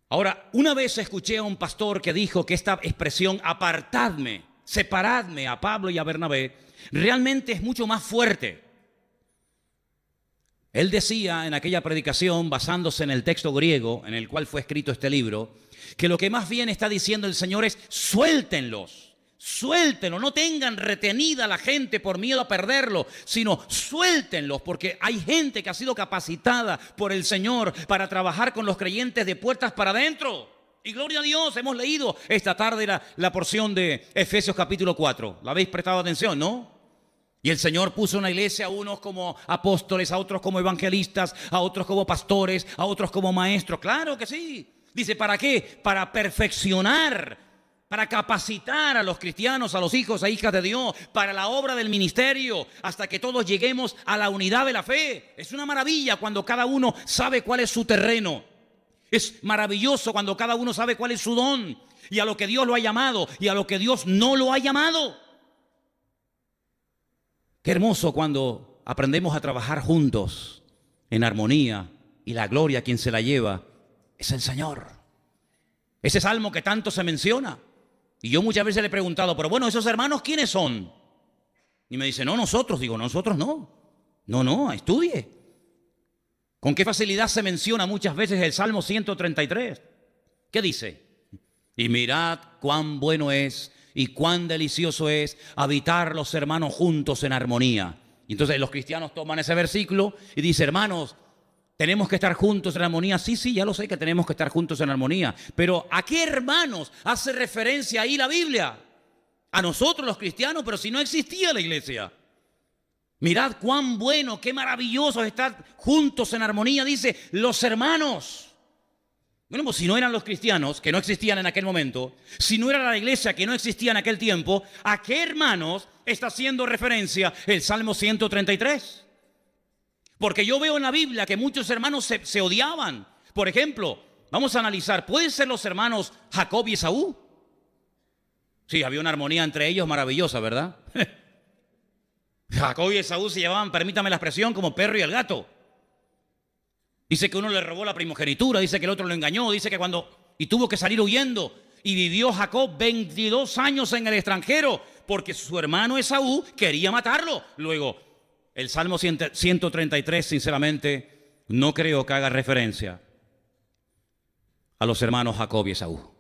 Ahora, una vez escuché a un pastor que dijo que esta expresión apartadme, separadme a Pablo y a Bernabé, realmente es mucho más fuerte. Él decía en aquella predicación, basándose en el texto griego en el cual fue escrito este libro, que lo que más bien está diciendo el Señor es: suéltenlos, suéltenlos, no tengan retenida a la gente por miedo a perderlo, sino suéltenlos, porque hay gente que ha sido capacitada por el Señor para trabajar con los creyentes de puertas para adentro. Y gloria a Dios, hemos leído esta tarde la porción de Efesios capítulo 4. ¿La habéis prestado atención, no? Y el Señor puso una iglesia a unos como apóstoles, a otros como evangelistas, a otros como pastores, a otros como maestros. Claro que sí. Dice, ¿para qué? Para perfeccionar, para capacitar a los cristianos, a los hijos e hijas de Dios, para la obra del ministerio, hasta que todos lleguemos a la unidad de la fe. Es una maravilla cuando cada uno sabe cuál es su terreno. Es maravilloso cuando cada uno sabe cuál es su don y a lo que Dios lo ha llamado y a lo que Dios no lo ha llamado. Qué hermoso cuando aprendemos a trabajar juntos en armonía y la gloria quien se la lleva es el Señor. Ese salmo que tanto se menciona. Y yo muchas veces le he preguntado, pero bueno, ¿esos hermanos quiénes son? Y me dice, no, nosotros. Digo, nosotros no. No, estudie. ¿Con qué facilidad se menciona muchas veces el Salmo 133? ¿Qué dice? Y mirad cuán bueno es y cuán delicioso es habitar los hermanos juntos en armonía. Y entonces los cristianos toman ese versículo y dicen, hermanos, ¿tenemos que estar juntos en armonía? Sí, ya lo sé que tenemos que estar juntos en armonía. Pero ¿a qué hermanos hace referencia ahí la Biblia? A nosotros los cristianos, pero si no existía la iglesia. Mirad cuán bueno, qué maravilloso es estar juntos en armonía, dice, los hermanos. Bueno, pues si no eran los cristianos, que no existían en aquel momento, si no era la iglesia que no existía en aquel tiempo, ¿a qué hermanos está haciendo referencia el Salmo 133? Porque yo veo en la Biblia que muchos hermanos se odiaban. Por ejemplo, vamos a analizar, ¿pueden ser los hermanos Jacob y Esaú? Sí, había una armonía entre ellos maravillosa, ¿verdad? Jacob y Esaú se llevaban, permítame la expresión, como perro y el gato. Dice que uno le robó la primogenitura, dice que el otro lo engañó, dice que y tuvo que salir huyendo. Y vivió Jacob 22 años en el extranjero porque su hermano Esaú quería matarlo. Luego, el Salmo 133, sinceramente, no creo que haga referencia a los hermanos Jacob y Esaú.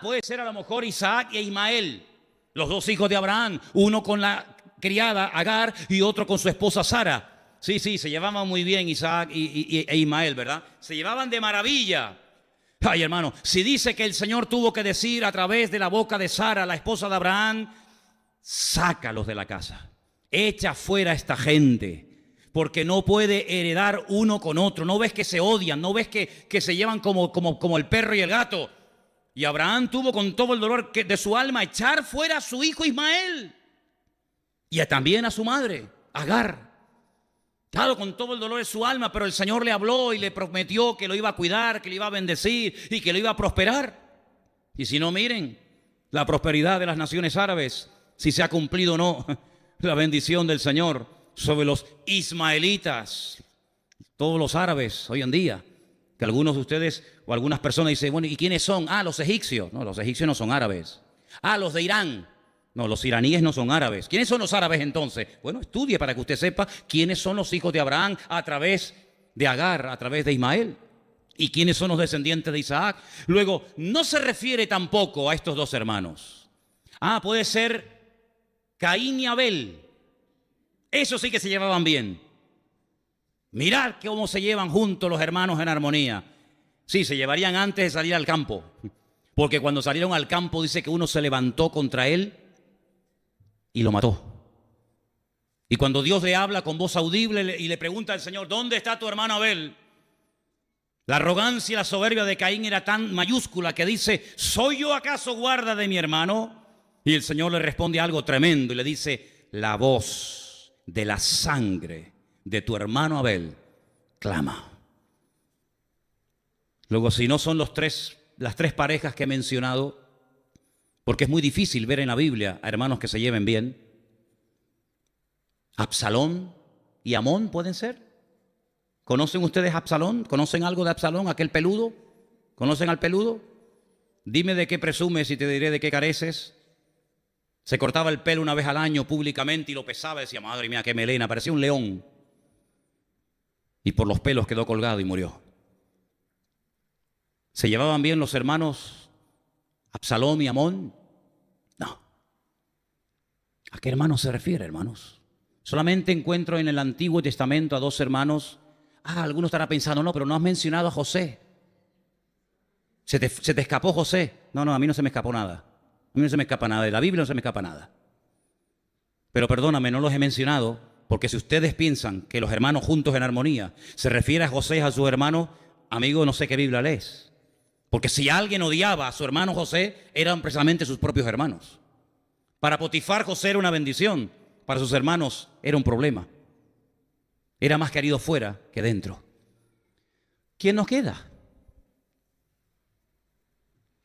Puede ser a lo mejor Isaac e Ismael, los dos hijos de Abraham, uno con la criada Agar y otro con su esposa Sara. Sí, se llevaban muy bien Isaac e Ismael, ¿verdad? Se llevaban de maravilla. Ay, hermano, si dice que el Señor tuvo que decir a través de la boca de Sara, la esposa de Abraham, sácalos de la casa, echa fuera a esta gente, porque no puede heredar uno con otro. No ves que se odian, no ves que se llevan como el perro y el gato. Y Abraham tuvo con todo el dolor de su alma echar fuera a su hijo Ismael y también a su madre, Agar. Claro, con todo el dolor de su alma, pero el Señor le habló y le prometió que lo iba a cuidar, que le iba a bendecir y que lo iba a prosperar. Y si no, miren, la prosperidad de las naciones árabes, si se ha cumplido o no, la bendición del Señor sobre los ismaelitas, todos los árabes hoy en día, que algunos de ustedes o algunas personas dicen, bueno, ¿y quiénes son? Los egipcios. No, los egipcios no son árabes. Los de Irán. No, los iraníes no son árabes. ¿Quiénes son los árabes entonces? Bueno, estudie para que usted sepa quiénes son los hijos de Abraham a través de Agar, a través de Ismael. ¿Y quiénes son los descendientes de Isaac? Luego, no se refiere tampoco a estos dos hermanos. Puede ser Caín y Abel. Esos sí que se llevaban bien. Mirad cómo se llevan juntos los hermanos en armonía. Sí, se llevarían antes de salir al campo. Porque cuando salieron al campo dice que uno se levantó contra él y lo mató. Y cuando Dios le habla con voz audible y le pregunta al Señor, ¿dónde está tu hermano Abel? La arrogancia y la soberbia de Caín era tan mayúscula que dice, ¿soy yo acaso guarda de mi hermano? Y el Señor le responde algo tremendo y le dice, la voz de la sangre de tu hermano Abel clama. Luego, si no son las tres parejas que he mencionado, porque es muy difícil ver en la Biblia a hermanos que se lleven bien. Absalón y Amón pueden ser. ¿Conocen ustedes a Absalón? ¿Conocen algo de Absalón, aquel peludo? ¿Conocen al peludo? Dime de qué presumes y te diré de qué careces. Se cortaba el pelo una vez al año públicamente y lo pesaba y decía, madre mía, qué melena, parecía un león. Y por los pelos quedó colgado y murió. ¿Se llevaban bien los hermanos Absalón y Amón? No. ¿A qué hermanos se refiere, hermanos? Solamente encuentro en el Antiguo Testamento a dos hermanos. Algunos estarán pensando, no, pero no has mencionado a José. ¿Se te escapó José? No, a mí no se me escapó nada. A mí no se me escapa nada. De la Biblia no se me escapa nada. Pero perdóname, no los he mencionado, porque si ustedes piensan que los hermanos juntos en armonía se refiere a José, a su hermano, amigo, no sé qué Biblia lees. Porque si alguien odiaba a su hermano José, eran precisamente sus propios hermanos. Para Potifar, José era una bendición. Para sus hermanos era un problema. Era más querido fuera que dentro. ¿Quién nos queda?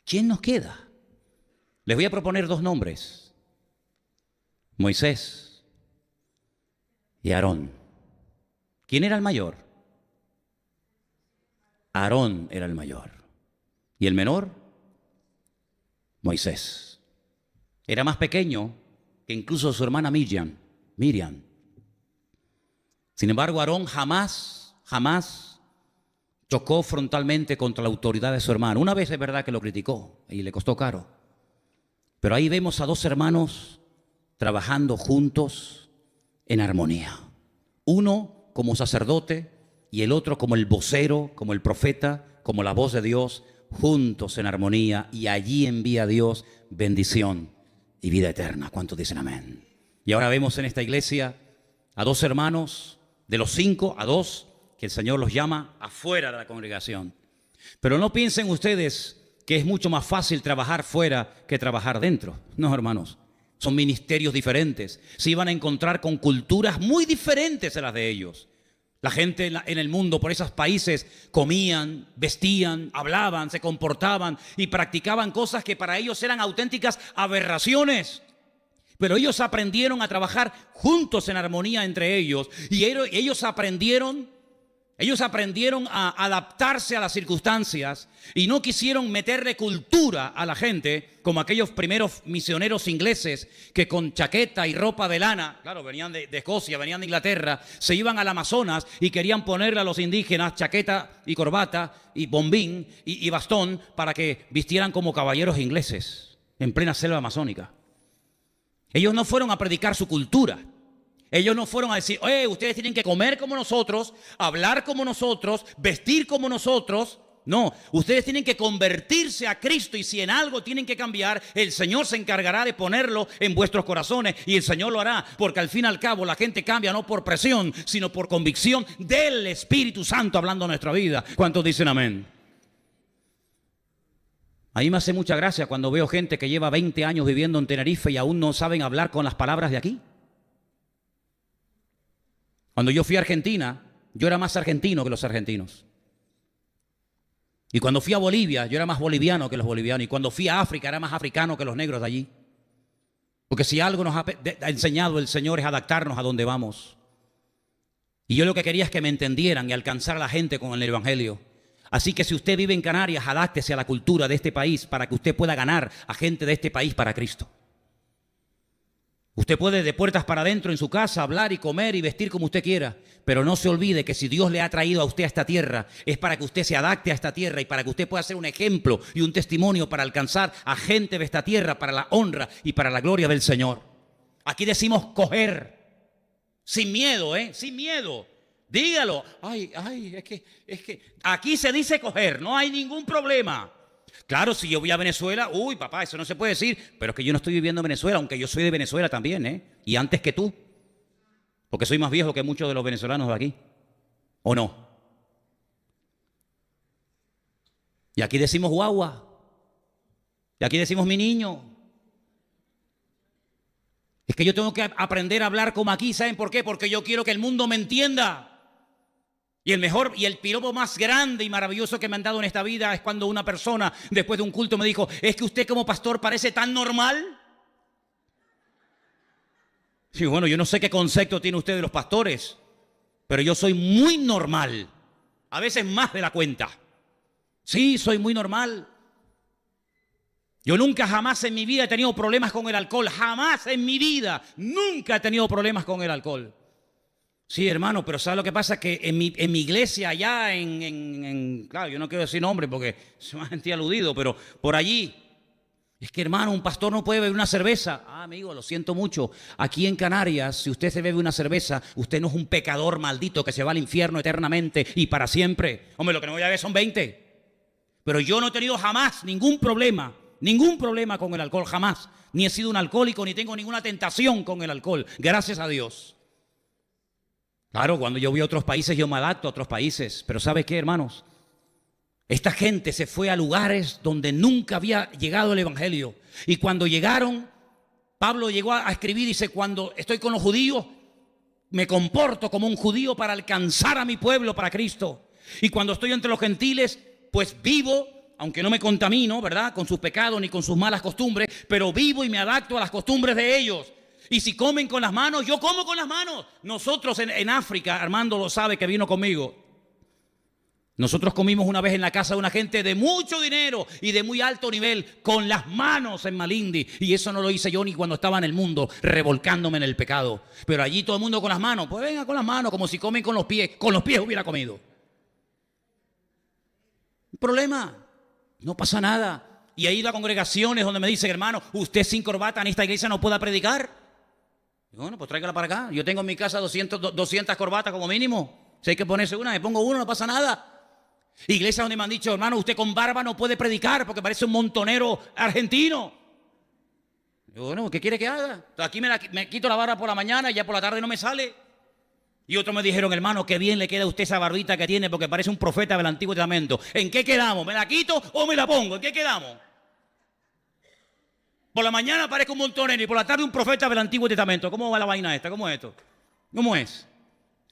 ¿Quién nos queda? Les voy a proponer dos nombres. Moisés y Aarón. ¿Quién era el mayor? Aarón era el mayor. ¿Y el menor? Moisés. Era más pequeño que incluso su hermana Miriam. Sin embargo, Aarón jamás chocó frontalmente contra la autoridad de su hermano. Una vez es verdad que lo criticó y le costó caro. Pero ahí vemos a dos hermanos trabajando juntos en armonía. Uno como sacerdote y el otro como el vocero, como el profeta, como la voz de Dios, juntos en armonía, y allí envía Dios bendición y vida eterna. ¿Cuántos dicen amén? Y ahora vemos en esta iglesia a dos hermanos, de los 5 a 2, que el Señor los llama afuera de la congregación. Pero no piensen ustedes que es mucho más fácil trabajar fuera que trabajar dentro. No, hermanos, son ministerios diferentes. Se iban a encontrar con culturas muy diferentes a las de ellos. La gente en el mundo, por esos países, comían, vestían, hablaban, se comportaban y practicaban cosas que para ellos eran auténticas aberraciones. Pero ellos aprendieron a trabajar juntos en armonía entre ellos, y ellos aprendieron a adaptarse a las circunstancias y no quisieron meterle cultura a la gente como aquellos primeros misioneros ingleses que con chaqueta y ropa de lana, claro, venían de Escocia, venían de Inglaterra, se iban al Amazonas y querían ponerle a los indígenas chaqueta y corbata y bombín y bastón para que vistieran como caballeros ingleses en plena selva amazónica. Ellos no fueron a predicar su cultura. Ellos no fueron a decir, ustedes tienen que comer como nosotros, hablar como nosotros, vestir como nosotros. No, ustedes tienen que convertirse a Cristo, y si en algo tienen que cambiar, el Señor se encargará de ponerlo en vuestros corazones, y el Señor lo hará, porque al fin y al cabo la gente cambia no por presión, sino por convicción del Espíritu Santo hablando en nuestra vida. ¿Cuántos dicen amén? A mí me hace mucha gracia cuando veo gente que lleva 20 años viviendo en Tenerife y aún no saben hablar con las palabras de aquí. Cuando yo fui a Argentina, yo era más argentino que los argentinos. Y cuando fui a Bolivia, yo era más boliviano que los bolivianos. Y cuando fui a África, era más africano que los negros de allí. Porque si algo nos ha enseñado el Señor es adaptarnos a donde vamos. Y yo lo que quería es que me entendieran y alcanzar a la gente con el Evangelio. Así que si usted vive en Canarias, adáptese a la cultura de este país para que usted pueda ganar a gente de este país para Cristo. Usted puede de puertas para adentro en su casa hablar y comer y vestir como usted quiera, pero no se olvide que si Dios le ha traído a usted a esta tierra, es para que usted se adapte a esta tierra y para que usted pueda ser un ejemplo y un testimonio para alcanzar a gente de esta tierra para la honra y para la gloria del Señor. Aquí decimos coger, sin miedo, sin miedo. Dígalo. Es que aquí se dice coger, no hay ningún problema. Claro, si yo voy a Venezuela, papá, eso no se puede decir, pero es que yo no estoy viviendo en Venezuela, aunque yo soy de Venezuela también, y antes que tú, porque soy más viejo que muchos de los venezolanos de aquí, ¿o no? Y aquí decimos guagua, y aquí decimos mi niño. Es que yo tengo que aprender a hablar como aquí, ¿saben por qué? Porque yo quiero que el mundo me entienda. Y el piropo más grande y maravilloso que me han dado en esta vida es cuando una persona después de un culto me dijo, es que usted como pastor parece tan normal. Sí, bueno, yo no sé qué concepto tiene usted de los pastores, pero yo soy muy normal, a veces más de la cuenta. Sí, soy muy normal. Yo nunca jamás en mi vida he tenido problemas con el alcohol, jamás en mi vida, nunca he tenido problemas con el alcohol. Sí, hermano, pero ¿sabes lo que pasa? Que en mi iglesia allá claro, yo no quiero decir nombre porque se me ha sentido aludido, pero por allí, es que hermano, un pastor no puede beber una cerveza. Amigo, lo siento mucho. Aquí en Canarias, si usted se bebe una cerveza, usted no es un pecador maldito que se va al infierno eternamente y para siempre. Hombre, lo que no voy a ver son 20. Pero yo no he tenido jamás ningún problema con el alcohol, jamás. Ni he sido un alcohólico, ni tengo ninguna tentación con el alcohol, gracias a Dios. Claro, cuando yo voy a otros países, yo me adapto a otros países. Pero ¿sabe qué, hermanos? Esta gente se fue a lugares donde nunca había llegado el Evangelio. Y cuando llegaron, Pablo llegó a escribir, dice, cuando estoy con los judíos, me comporto como un judío para alcanzar a mi pueblo para Cristo. Y cuando estoy entre los gentiles, pues vivo, aunque no me contamino, ¿verdad?, con sus pecados ni con sus malas costumbres, pero vivo y me adapto a las costumbres de ellos. Y si comen con las manos, yo como con las manos. Nosotros en África, Armando lo sabe que vino conmigo. Nosotros comimos una vez en la casa de una gente de mucho dinero y de muy alto nivel, con las manos en Malindi. Y eso no lo hice yo ni cuando estaba en el mundo, revolcándome en el pecado. Pero allí todo el mundo con las manos. Pues venga con las manos, como si comen con los pies. Con los pies hubiera comido. ¿Problema? No pasa nada. Y ahí la congregación es donde me dicen, hermano, usted sin corbata en esta iglesia no puede predicar. Y bueno, pues tráigala para acá. Yo tengo en mi casa 200 corbatas como mínimo. Si hay que ponerse una, me pongo una, no pasa nada. Iglesias donde me han dicho, hermano, usted con barba no puede predicar porque parece un montonero argentino. Y bueno, ¿qué quiere que haga? Aquí me quito la barba por la mañana y ya por la tarde no me sale. Y otros me dijeron, hermano, qué bien le queda a usted esa barbita que tiene porque parece un profeta del Antiguo Testamento. ¿En qué quedamos? ¿Me la quito o me la pongo? ¿En qué quedamos? Por la mañana parezco un montonero y por la tarde un profeta del Antiguo Testamento. ¿Cómo va la vaina esta? ¿Cómo es esto? ¿Cómo es?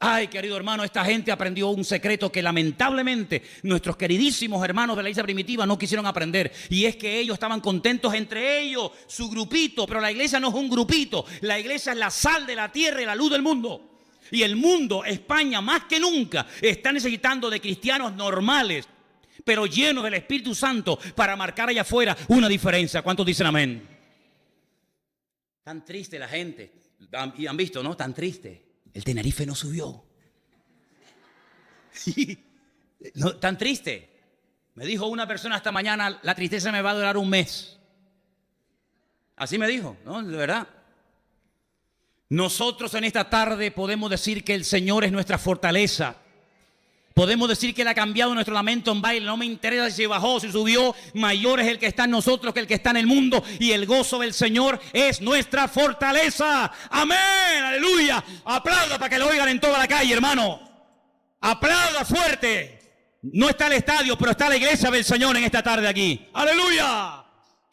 Ay, querido hermano, esta gente aprendió un secreto que lamentablemente nuestros queridísimos hermanos de la iglesia primitiva no quisieron aprender. Y es que ellos estaban contentos entre ellos, su grupito. Pero la iglesia no es un grupito. La iglesia es la sal de la tierra y la luz del mundo. Y el mundo, España, más que nunca, está necesitando de cristianos normales, pero llenos del Espíritu Santo para marcar allá afuera una diferencia. ¿Cuántos dicen amén? Tan triste la gente. Y han visto, ¿no? Tan triste. El Tenerife no subió. No, tan triste. Me dijo una persona esta mañana, la tristeza me va a durar un mes. Así me dijo, ¿no? De verdad. Nosotros en esta tarde podemos decir que el Señor es nuestra fortaleza. Podemos decir que Él ha cambiado nuestro lamento en baile. No me interesa si bajó, si subió. Mayor es el que está en nosotros que el que está en el mundo. Y el gozo del Señor es nuestra fortaleza. Amén, aleluya. Aplauda para que lo oigan en toda la calle, hermano. Aplauda fuerte. No está el estadio, pero está la iglesia del Señor en esta tarde aquí. Aleluya.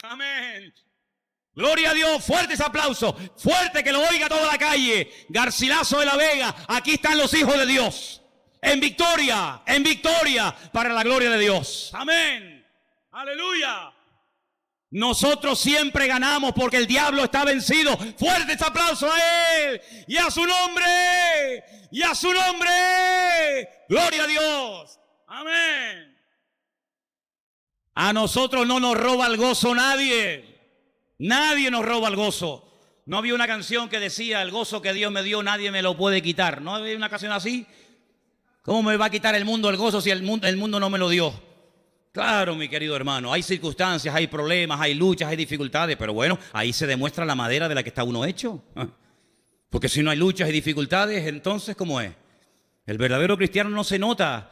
Amén. Gloria a Dios, fuerte ese aplauso, fuerte que lo oiga toda la calle. Garcilaso de la Vega, aquí están los hijos de Dios. En victoria, para la gloria de Dios. Amén, aleluya. Nosotros siempre ganamos porque el diablo está vencido. Fuerte ese aplauso a Él y a su nombre, y a su nombre. Gloria a Dios, amén. A nosotros no nos roba el gozo nadie. Nadie nos roba el gozo. No había una canción que decía, el gozo que Dios me dio nadie me lo puede quitar. ¿No había una canción así? ¿Cómo me va a quitar el mundo el gozo si el mundo no me lo dio? Claro, mi querido hermano, hay circunstancias, hay problemas, hay luchas, hay dificultades, pero bueno, ahí se demuestra la madera de la que está uno hecho. Porque si no hay luchas y dificultades, entonces, ¿cómo es? El verdadero cristiano no se nota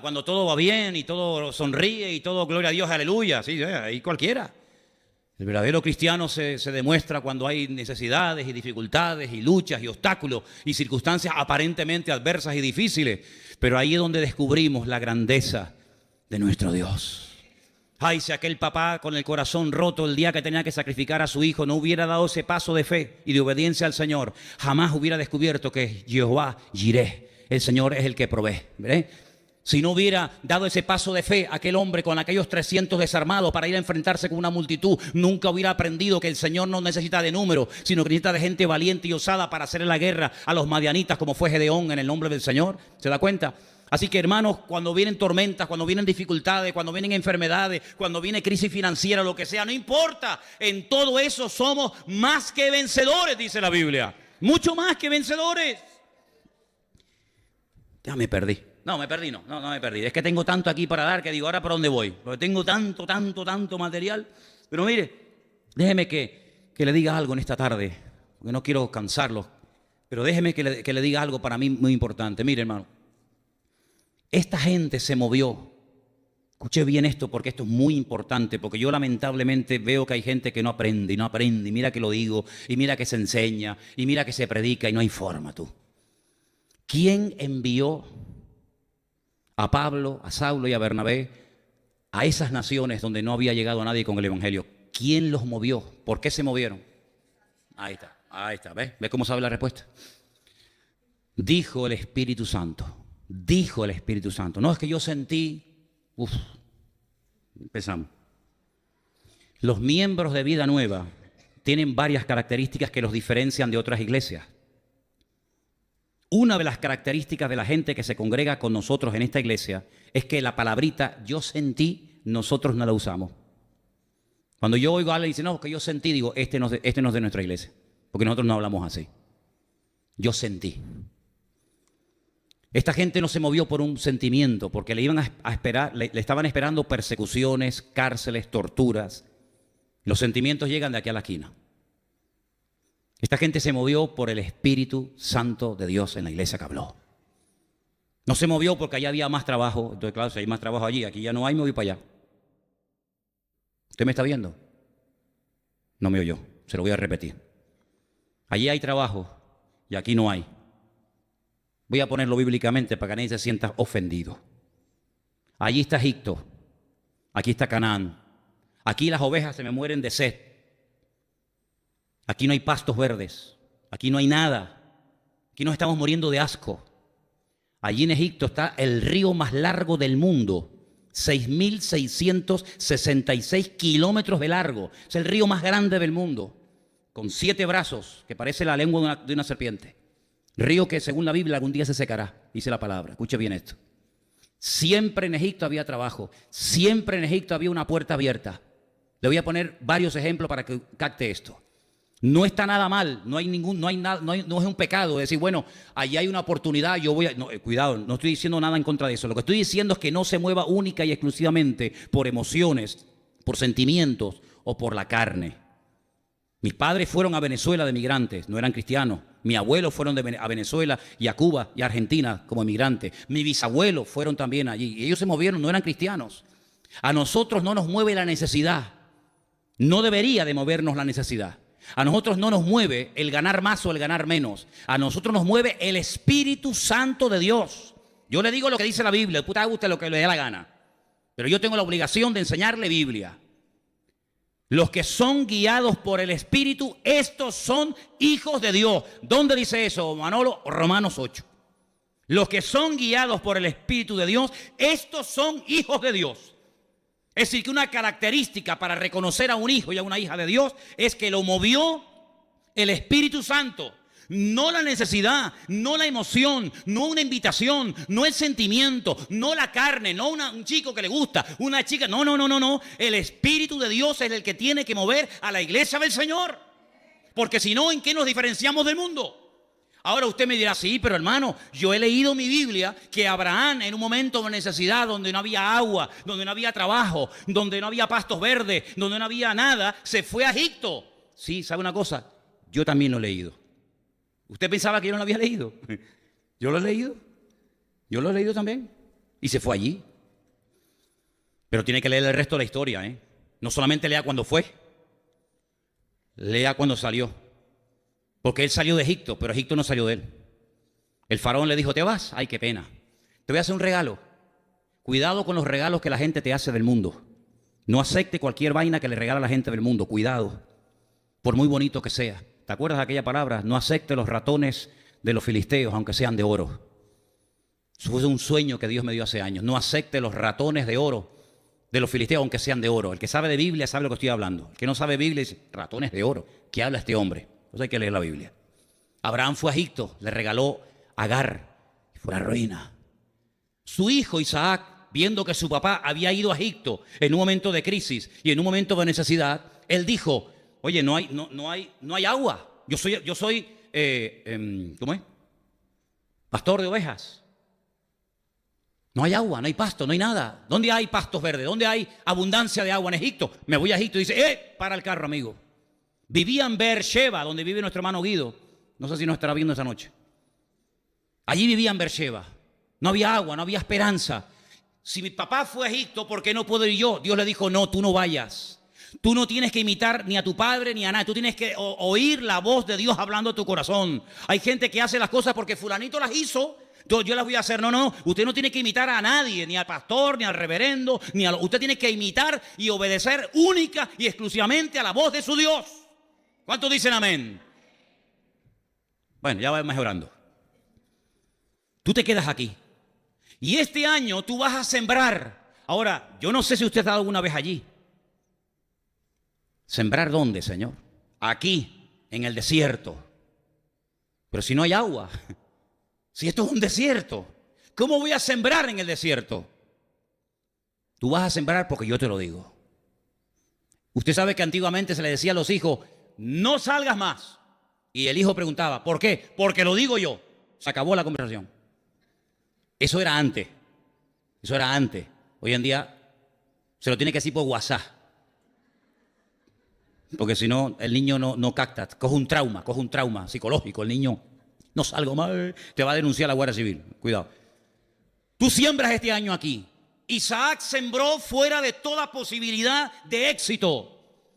cuando todo va bien y todo sonríe y todo gloria a Dios, aleluya, sí, ahí cualquiera. El verdadero cristiano se demuestra cuando hay necesidades y dificultades y luchas y obstáculos y circunstancias aparentemente adversas y difíciles. Pero ahí es donde descubrimos la grandeza de nuestro Dios. Ay, si aquel papá con el corazón roto el día que tenía que sacrificar a su hijo no hubiera dado ese paso de fe y de obediencia al Señor, jamás hubiera descubierto que Jehová Jireh, el Señor es el que provee. ¿Ve? Si no hubiera dado ese paso de fe aquel hombre con aquellos 300 desarmados para ir a enfrentarse con una multitud, nunca hubiera aprendido que el Señor no necesita de números, sino que necesita de gente valiente y osada para hacerle la guerra a los madianitas como fue Gedeón en el nombre del Señor. ¿Se da cuenta? Así que hermanos, cuando vienen tormentas, cuando vienen dificultades, cuando vienen enfermedades, cuando viene crisis financiera, lo que sea, no importa. En todo eso somos más que vencedores, dice la Biblia. Mucho más que vencedores. Ya me perdí. No me perdí. Es que tengo tanto aquí para dar que digo, ¿ahora para dónde voy? Porque tengo tanto material. Pero mire, déjeme que le diga algo en esta tarde, porque no quiero cansarlo. Pero déjeme que le diga algo para mí muy importante. Mire, hermano, esta gente se movió. Escuche bien esto porque esto es muy importante, porque yo lamentablemente veo que hay gente que no aprende, y mira que lo digo, y mira que se enseña, y mira que se predica, y no hay forma, tú. ¿Quién envió a Pablo, a Saulo y a Bernabé a esas naciones donde no había llegado nadie con el Evangelio? ¿Quién los movió? ¿Por qué se movieron? Ahí está, ¿ves? ¿Ves cómo sabe la respuesta? Dijo el Espíritu Santo. No es que yo sentí. Empezamos. Los miembros de Vida Nueva tienen varias características que los diferencian de otras iglesias. Una de las características de la gente que se congrega con nosotros en esta iglesia es que la palabrita yo sentí, nosotros no la usamos. Cuando yo oigo a alguien y dice, no, que yo sentí, digo, este no es de nuestra iglesia, porque nosotros no hablamos así. Yo sentí. Esta gente no se movió por un sentimiento, porque le iban a esperar, le estaban esperando persecuciones, cárceles, torturas. Los sentimientos llegan de aquí a la esquina. Esta gente se movió por el Espíritu Santo de Dios en la iglesia que habló. No se movió porque allá había más trabajo. Entonces, claro, si hay más trabajo allí, aquí ya no hay, me voy para allá. ¿Usted me está viendo? No me oyó, se lo voy a repetir. Allí hay trabajo y aquí no hay. Voy a ponerlo bíblicamente para que nadie se sienta ofendido. Allí está Egipto, aquí está Canaán. Aquí las ovejas se me mueren de sed. Aquí no hay pastos verdes, aquí no hay nada. Aquí nos estamos muriendo de asco. Allí en Egipto está el río más largo del mundo, 6.666 kilómetros de largo. Es el río más grande del mundo, con 7 brazos, que parece la lengua de una serpiente. Río que según la Biblia algún día se secará, dice la palabra. Escuche bien esto. Siempre en Egipto había trabajo, siempre en Egipto había una puerta abierta. Le voy a poner varios ejemplos para que capte esto. No está nada mal, no es un pecado decir, bueno, allí hay una oportunidad, yo voy a... No, cuidado, no estoy diciendo nada en contra de eso. Lo que estoy diciendo es que no se mueva única y exclusivamente por emociones, por sentimientos o por la carne. Mis padres fueron a Venezuela de migrantes, no eran cristianos. Mis abuelos fueron a Venezuela y a Cuba y a Argentina como migrantes. Mis bisabuelos fueron también allí. Y ellos se movieron, no eran cristianos. A nosotros no nos mueve la necesidad. No debería de movernos la necesidad. A nosotros no nos mueve el ganar más o el ganar menos. A nosotros nos mueve el Espíritu Santo de Dios. Yo le digo lo que dice la Biblia, haga usted lo que le dé la gana. Pero yo tengo la obligación de enseñarle Biblia. Los que son guiados por el Espíritu, estos son hijos de Dios. ¿Dónde dice eso, Manolo? Romanos 8. Los que son guiados por el Espíritu de Dios, estos son hijos de Dios. Es decir, que una característica para reconocer a un hijo y a una hija de Dios es que lo movió el Espíritu Santo. No la necesidad, no la emoción, no una invitación, no el sentimiento, no la carne, no un chico que le gusta, una chica. No. El Espíritu de Dios es el que tiene que mover a la iglesia del Señor. Porque si no, ¿en qué nos diferenciamos del mundo? Ahora usted me dirá, sí, pero hermano, yo he leído mi Biblia que Abraham en un momento de necesidad, donde no había agua, donde no había trabajo, donde no había pastos verdes, donde no había nada, se fue a Egipto. Sí, ¿sabe una cosa? Yo también lo he leído. ¿Usted pensaba que yo no lo había leído? Yo lo he leído. Yo lo he leído también. Y se fue allí. Pero tiene que leer el resto de la historia, ¿eh? No solamente lea cuando fue. Lea cuando salió. Porque él salió de Egipto, pero Egipto no salió de él. El faraón le dijo, ¿te vas? Ay, qué pena. Te voy a hacer un regalo. Cuidado con los regalos que la gente te hace del mundo. No acepte cualquier vaina que le regala a la gente del mundo. Cuidado. Por muy bonito que sea. ¿Te acuerdas de aquella palabra? No acepte los ratones de los filisteos, aunque sean de oro. Eso fue un sueño que Dios me dio hace años. No acepte los ratones de oro de los filisteos, aunque sean de oro. El que sabe de Biblia sabe lo que estoy hablando. El que no sabe Biblia dice, ratones de oro. ¿Qué habla este hombre? Entonces hay que leer la Biblia. Abraham fue a Egipto, le regaló a Agar, y fue una ruina. Su hijo Isaac, viendo que su papá había ido a Egipto en un momento de crisis y en un momento de necesidad, él dijo, oye, no hay agua. Yo soy ¿cómo es? Pastor de ovejas. No hay agua, no hay pasto, no hay nada. ¿Dónde hay pastos verdes? ¿Dónde hay abundancia de agua? En Egipto. Me voy a Egipto y dice, para el carro, amigo. Vivía en Beersheba, donde vive nuestro hermano Guido. No sé si nos estará viendo esa noche. Allí vivía en Beersheba. No había agua, no había esperanza. Si mi papá fue a Egipto, ¿por qué no puedo ir yo? Dios le dijo, no, tú no vayas. Tú no tienes que imitar ni a tu padre ni a nadie. Tú tienes que oír la voz de Dios hablando a tu corazón. Hay gente que hace las cosas porque fulanito las hizo. Yo las voy a hacer. No. Usted no tiene que imitar a nadie, ni al pastor, ni al reverendo, usted tiene que imitar y obedecer única y exclusivamente a la voz de su Dios. ¿Cuántos dicen amén? Bueno, ya va mejorando. Tú te quedas aquí. Y este año tú vas a sembrar. Ahora, yo no sé si usted ha estado alguna vez allí. ¿Sembrar dónde, Señor? Aquí, en el desierto. Pero si no hay agua. Si esto es un desierto, ¿cómo voy a sembrar en el desierto? Tú vas a sembrar porque yo te lo digo. Usted sabe que antiguamente se le decía a los hijos, no salgas más. Y el hijo preguntaba, ¿por qué? Porque lo digo yo. Se acabó la conversación. Eso era antes. Eso era antes. Hoy en día se lo tiene que decir por WhatsApp. Porque si no, el niño no capta. Coge un trauma psicológico. El niño, no salgo más, te va a denunciar a la Guardia Civil. Cuidado. Tú siembras este año aquí. Isaac sembró fuera de toda posibilidad de éxito.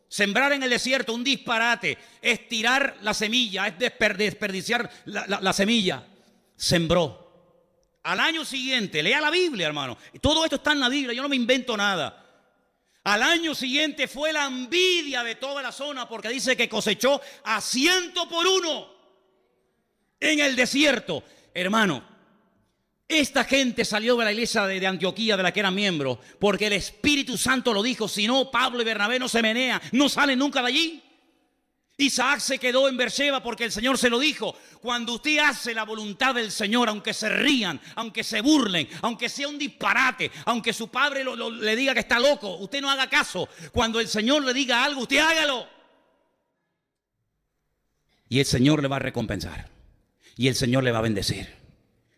Sembrar en el desierto, un disparate, es tirar la semilla, es desperdiciar la semilla. Sembró. Al año siguiente, lea la Biblia, hermano. Todo esto está en la Biblia, yo no me invento nada. Al año siguiente fue la envidia de toda la zona porque dice que cosechó a 100 por 1 en el desierto. Hermano, esta gente salió de la iglesia de Antioquía de la que eran miembros porque el Espíritu Santo lo dijo. Si no, Pablo y Bernabé no se menean, no salen nunca de allí. Isaac se quedó en Beerseba porque el Señor se lo dijo. Cuando usted hace la voluntad del Señor, aunque se rían, aunque se burlen, aunque sea un disparate, aunque su padre le diga que está loco, usted no haga caso. Cuando el Señor le diga algo, usted hágalo. Y el Señor le va a recompensar. Y el Señor le va a bendecir.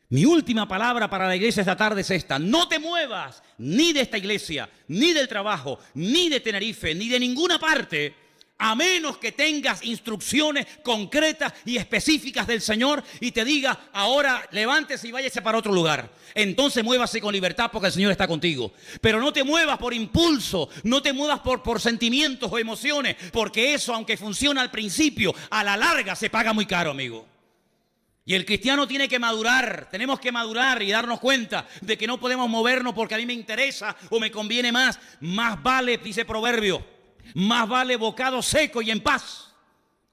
Mi última palabra para la iglesia esta tarde es esta. No te muevas ni de esta iglesia, ni del trabajo, ni de Tenerife, ni de ninguna parte, a menos que tengas instrucciones concretas y específicas del Señor y te diga, ahora levántese y váyase para otro lugar. Entonces muévase con libertad porque el Señor está contigo. Pero no te muevas por impulso, no te muevas por sentimientos o emociones, porque eso, aunque funciona al principio, a la larga se paga muy caro, amigo. Y el cristiano tiene que madurar, tenemos que madurar y darnos cuenta de que no podemos movernos porque a mí me interesa o me conviene más. Más vale, dice Proverbio, más vale bocado seco y en paz,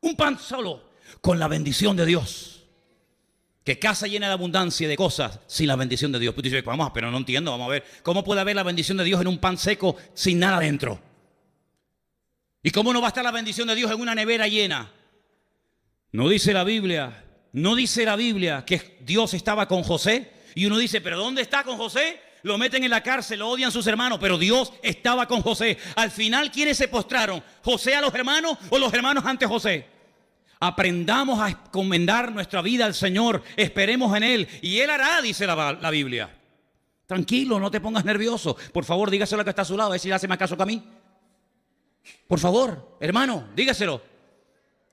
un pan solo, con la bendición de Dios, que casa llena de abundancia de cosas sin la bendición de Dios. Pues dice, vamos, pero no entiendo, vamos a ver, ¿cómo puede haber la bendición de Dios en un pan seco sin nada dentro? ¿Y cómo no va a estar la bendición de Dios en una nevera llena? No dice la Biblia que Dios estaba con José. Y uno dice, ¿pero dónde está con José? Lo meten en la cárcel, lo odian sus hermanos, pero Dios estaba con José. Al final, ¿quiénes se postraron? ¿José a los hermanos o los hermanos ante José? Aprendamos a encomendar nuestra vida al Señor, esperemos en Él y Él hará, dice la Biblia. Tranquilo, no te pongas nervioso. Por favor, dígaselo al que está a su lado, a ver si le hace más caso que a mí. Por favor, hermano, dígaselo.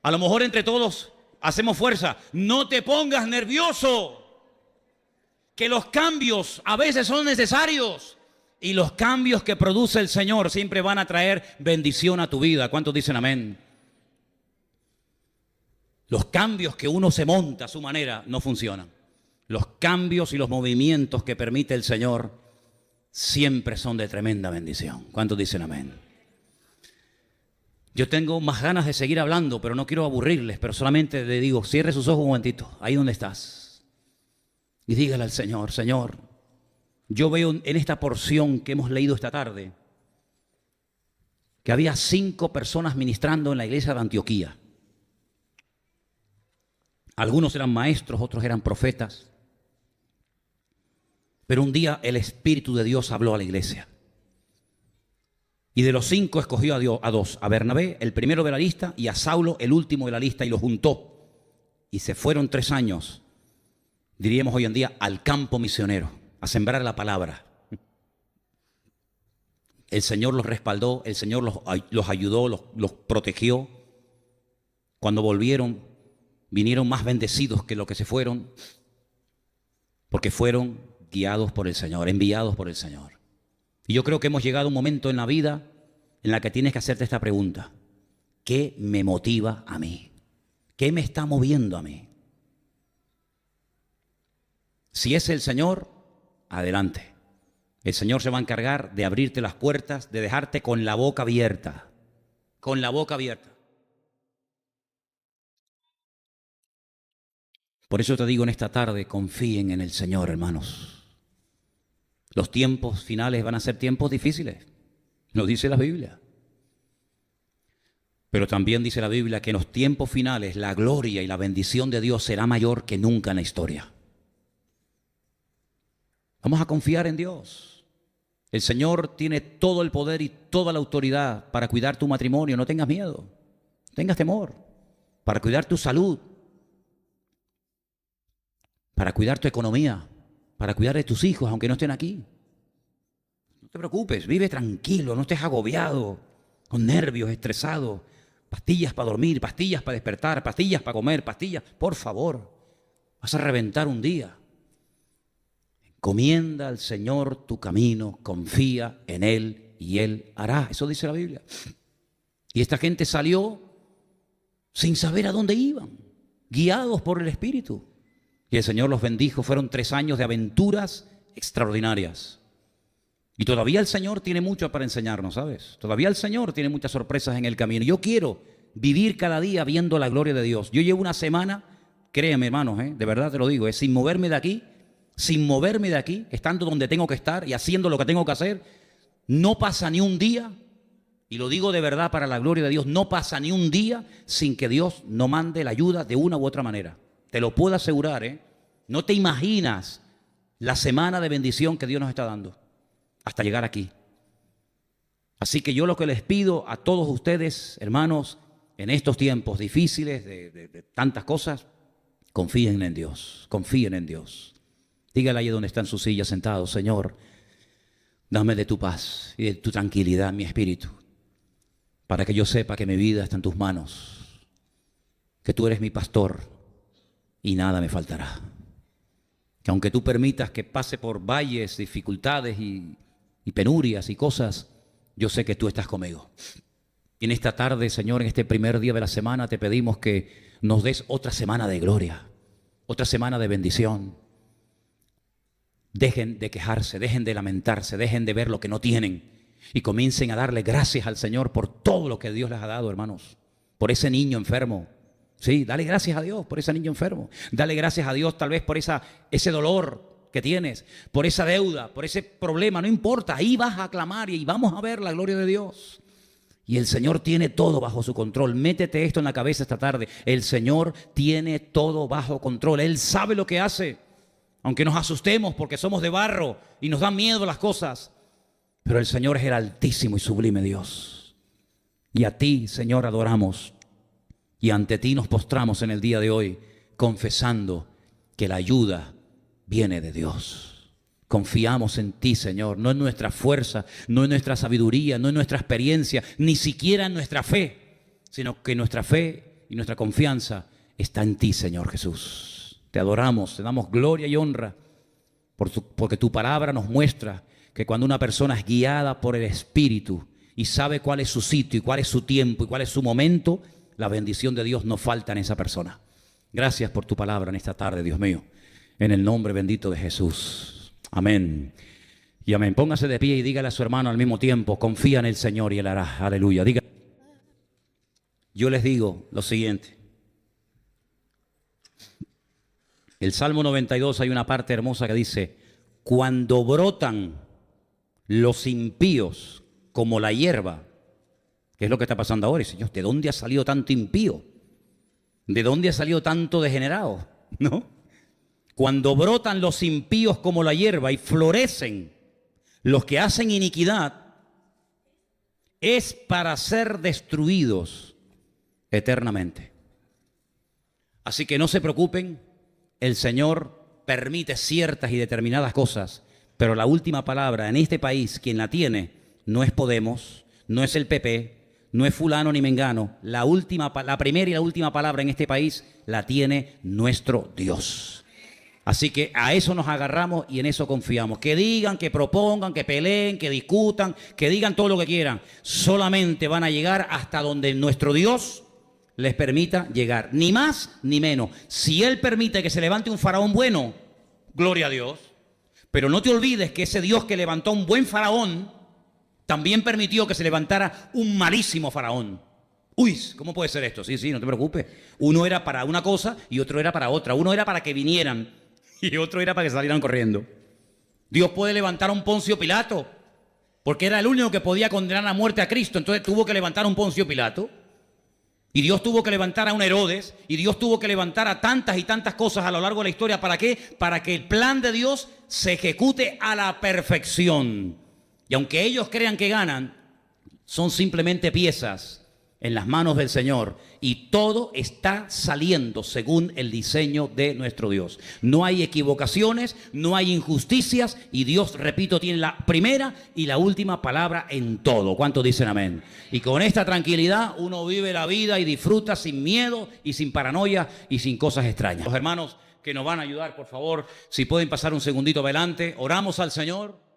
A lo mejor entre todos hacemos fuerza. No te pongas nervioso. Que los cambios a veces son necesarios. Y los cambios que produce el Señor siempre van a traer bendición a tu vida. ¿Cuántos dicen amén? Los cambios que uno se monta a su manera no funcionan. Los cambios y los movimientos que permite el Señor siempre son de tremenda bendición. ¿Cuántos dicen amén? Yo tengo más ganas de seguir hablando, pero no quiero aburrirles, pero solamente le digo, cierre sus ojos un momentito, ahí donde estás. Y dígale al Señor, Señor, yo veo en esta porción que hemos leído esta tarde, que había 5 personas ministrando en la iglesia de Antioquía. Algunos eran maestros, otros eran profetas. Pero un día el Espíritu de Dios habló a la iglesia. Y de los 5 escogió a 2, a Bernabé, el primero de la lista, y a Saulo, el último de la lista, y los juntó. Y se fueron 3 años, diríamos hoy en día, al campo misionero, a sembrar la palabra. El Señor los respaldó, el Señor los ayudó, los protegió. Cuando volvieron, vinieron más bendecidos que los que se fueron, porque fueron guiados por el Señor, enviados por el Señor. Y yo creo que hemos llegado a un momento en la vida en la que tienes que hacerte esta pregunta. ¿Qué me motiva a mí? ¿Qué me está moviendo a mí? Si es el Señor, adelante. El Señor se va a encargar de abrirte las puertas, de dejarte con la boca abierta. Con la boca abierta. Por eso te digo en esta tarde, confíen en el Señor, hermanos. Los tiempos finales van a ser tiempos difíciles, lo dice la Biblia. Pero también dice la Biblia que en los tiempos finales la gloria y la bendición de Dios será mayor que nunca en la historia. Vamos a confiar en Dios. El Señor tiene todo el poder y toda la autoridad para cuidar tu matrimonio. No tengas miedo, no tengas temor. Para cuidar tu salud, para cuidar tu economía, para cuidar de tus hijos, aunque no estén aquí. No te preocupes, vive tranquilo, no estés agobiado, con nervios, estresado. Pastillas para dormir, pastillas para despertar, pastillas para comer, pastillas. Por favor, vas a reventar un día. Encomienda al Señor tu camino, confía en Él y Él hará. Eso dice la Biblia. Y esta gente salió sin saber a dónde iban, guiados por el Espíritu. Y el Señor los bendijo. Fueron 3 años de aventuras extraordinarias. Y todavía el Señor tiene mucho para enseñarnos, ¿sabes? Todavía el Señor tiene muchas sorpresas en el camino. Yo quiero vivir cada día viendo la gloria de Dios. Yo llevo una semana, créeme hermanos, de verdad te lo digo, sin moverme de aquí, estando donde tengo que estar y haciendo lo que tengo que hacer. No pasa ni un día, y lo digo de verdad para la gloria de Dios, no pasa ni un día sin que Dios no mande la ayuda de una u otra manera. Te lo puedo asegurar, No te imaginas la semana de bendición que Dios nos está dando hasta llegar aquí. Así que yo lo que les pido a todos ustedes, hermanos, en estos tiempos difíciles de tantas cosas, confíen en Dios, confíen en Dios. Dígale ahí donde está en su silla sentado: Señor, dame de tu paz y de tu tranquilidad en mi espíritu, para que yo sepa que mi vida está en tus manos, que tú eres mi pastor y nada me faltará. Que aunque tú permitas que pase por valles, dificultades y penurias y cosas, yo sé que tú estás conmigo. Y en esta tarde, Señor, en este primer día de la semana, te pedimos que nos des otra semana de gloria, otra semana de bendición. Dejen de quejarse, dejen de lamentarse, dejen de ver lo que no tienen y comiencen a darle gracias al Señor por todo lo que Dios les ha dado, hermanos. Por ese niño enfermo. Sí, dale gracias a Dios por ese niño enfermo. Dale gracias a Dios tal vez por ese dolor que tienes, por esa deuda, por ese problema. No importa, ahí vas a clamar y vamos a ver la gloria de Dios. Y el Señor tiene todo bajo su control. Métete esto en la cabeza esta tarde. El Señor tiene todo bajo control. Él sabe lo que hace. Aunque nos asustemos porque somos de barro y nos dan miedo las cosas. Pero el Señor es el altísimo y sublime Dios. Y a ti, Señor, adoramos. Y ante ti nos postramos en el día de hoy, confesando que la ayuda viene de Dios. Confiamos en ti, Señor, no en nuestra fuerza, no en nuestra sabiduría, no en nuestra experiencia, ni siquiera en nuestra fe, sino que nuestra fe y nuestra confianza está en ti, Señor Jesús. Te adoramos, te damos gloria y honra, porque tu palabra nos muestra que cuando una persona es guiada por el Espíritu y sabe cuál es su sitio y cuál es su tiempo y cuál es su momento, la bendición de Dios no falta en esa persona. Gracias por tu palabra en esta tarde, Dios mío, en el nombre bendito de Jesús. Amén. Y amén. Póngase de pie y dígale a su hermano al mismo tiempo: confía en el Señor y Él hará. Aleluya. Diga. Yo les digo lo siguiente. El Salmo 92 hay una parte hermosa que dice: cuando brotan los impíos como la hierba. ¿Qué es lo que está pasando ahora? Y Señor, ¿de dónde ha salido tanto impío? ¿De dónde ha salido tanto degenerado? ¿No? Cuando brotan los impíos como la hierba y florecen los que hacen iniquidad, es para ser destruidos eternamente. Así que no se preocupen, el Señor permite ciertas y determinadas cosas, pero la última palabra en este país, quien la tiene, no es Podemos, no es el PP, no es fulano ni mengano. La primera y la última palabra en este país la tiene nuestro Dios. Así que a eso nos agarramos y en eso confiamos. Que digan, que propongan, que peleen, que discutan, que digan todo lo que quieran. Solamente van a llegar hasta donde nuestro Dios les permita llegar. Ni más ni menos. Si Él permite que se levante un faraón bueno, gloria a Dios. Pero no te olvides que ese Dios que levantó un buen faraón también permitió que se levantara un malísimo faraón. Uy, ¿cómo puede ser esto? Sí, no te preocupes. Uno era para una cosa y otro era para otra. Uno era para que vinieran y otro era para que salieran corriendo. Dios puede levantar a un Poncio Pilato, porque era el único que podía condenar a muerte a Cristo. Entonces tuvo que levantar a un Poncio Pilato. Y Dios tuvo que levantar a un Herodes, y Dios tuvo que levantar a tantas y tantas cosas a lo largo de la historia. ¿Para qué? Para que el plan de Dios se ejecute a la perfección. Y aunque ellos crean que ganan, son simplemente piezas en las manos del Señor, y todo está saliendo según el diseño de nuestro Dios. No hay equivocaciones, no hay injusticias, y Dios, repito, tiene la primera y la última palabra en todo. ¿Cuántos dicen amén? Y con esta tranquilidad uno vive la vida y disfruta sin miedo y sin paranoia y sin cosas extrañas. Los hermanos que nos van a ayudar, por favor, si pueden pasar un segundito adelante, oramos al Señor.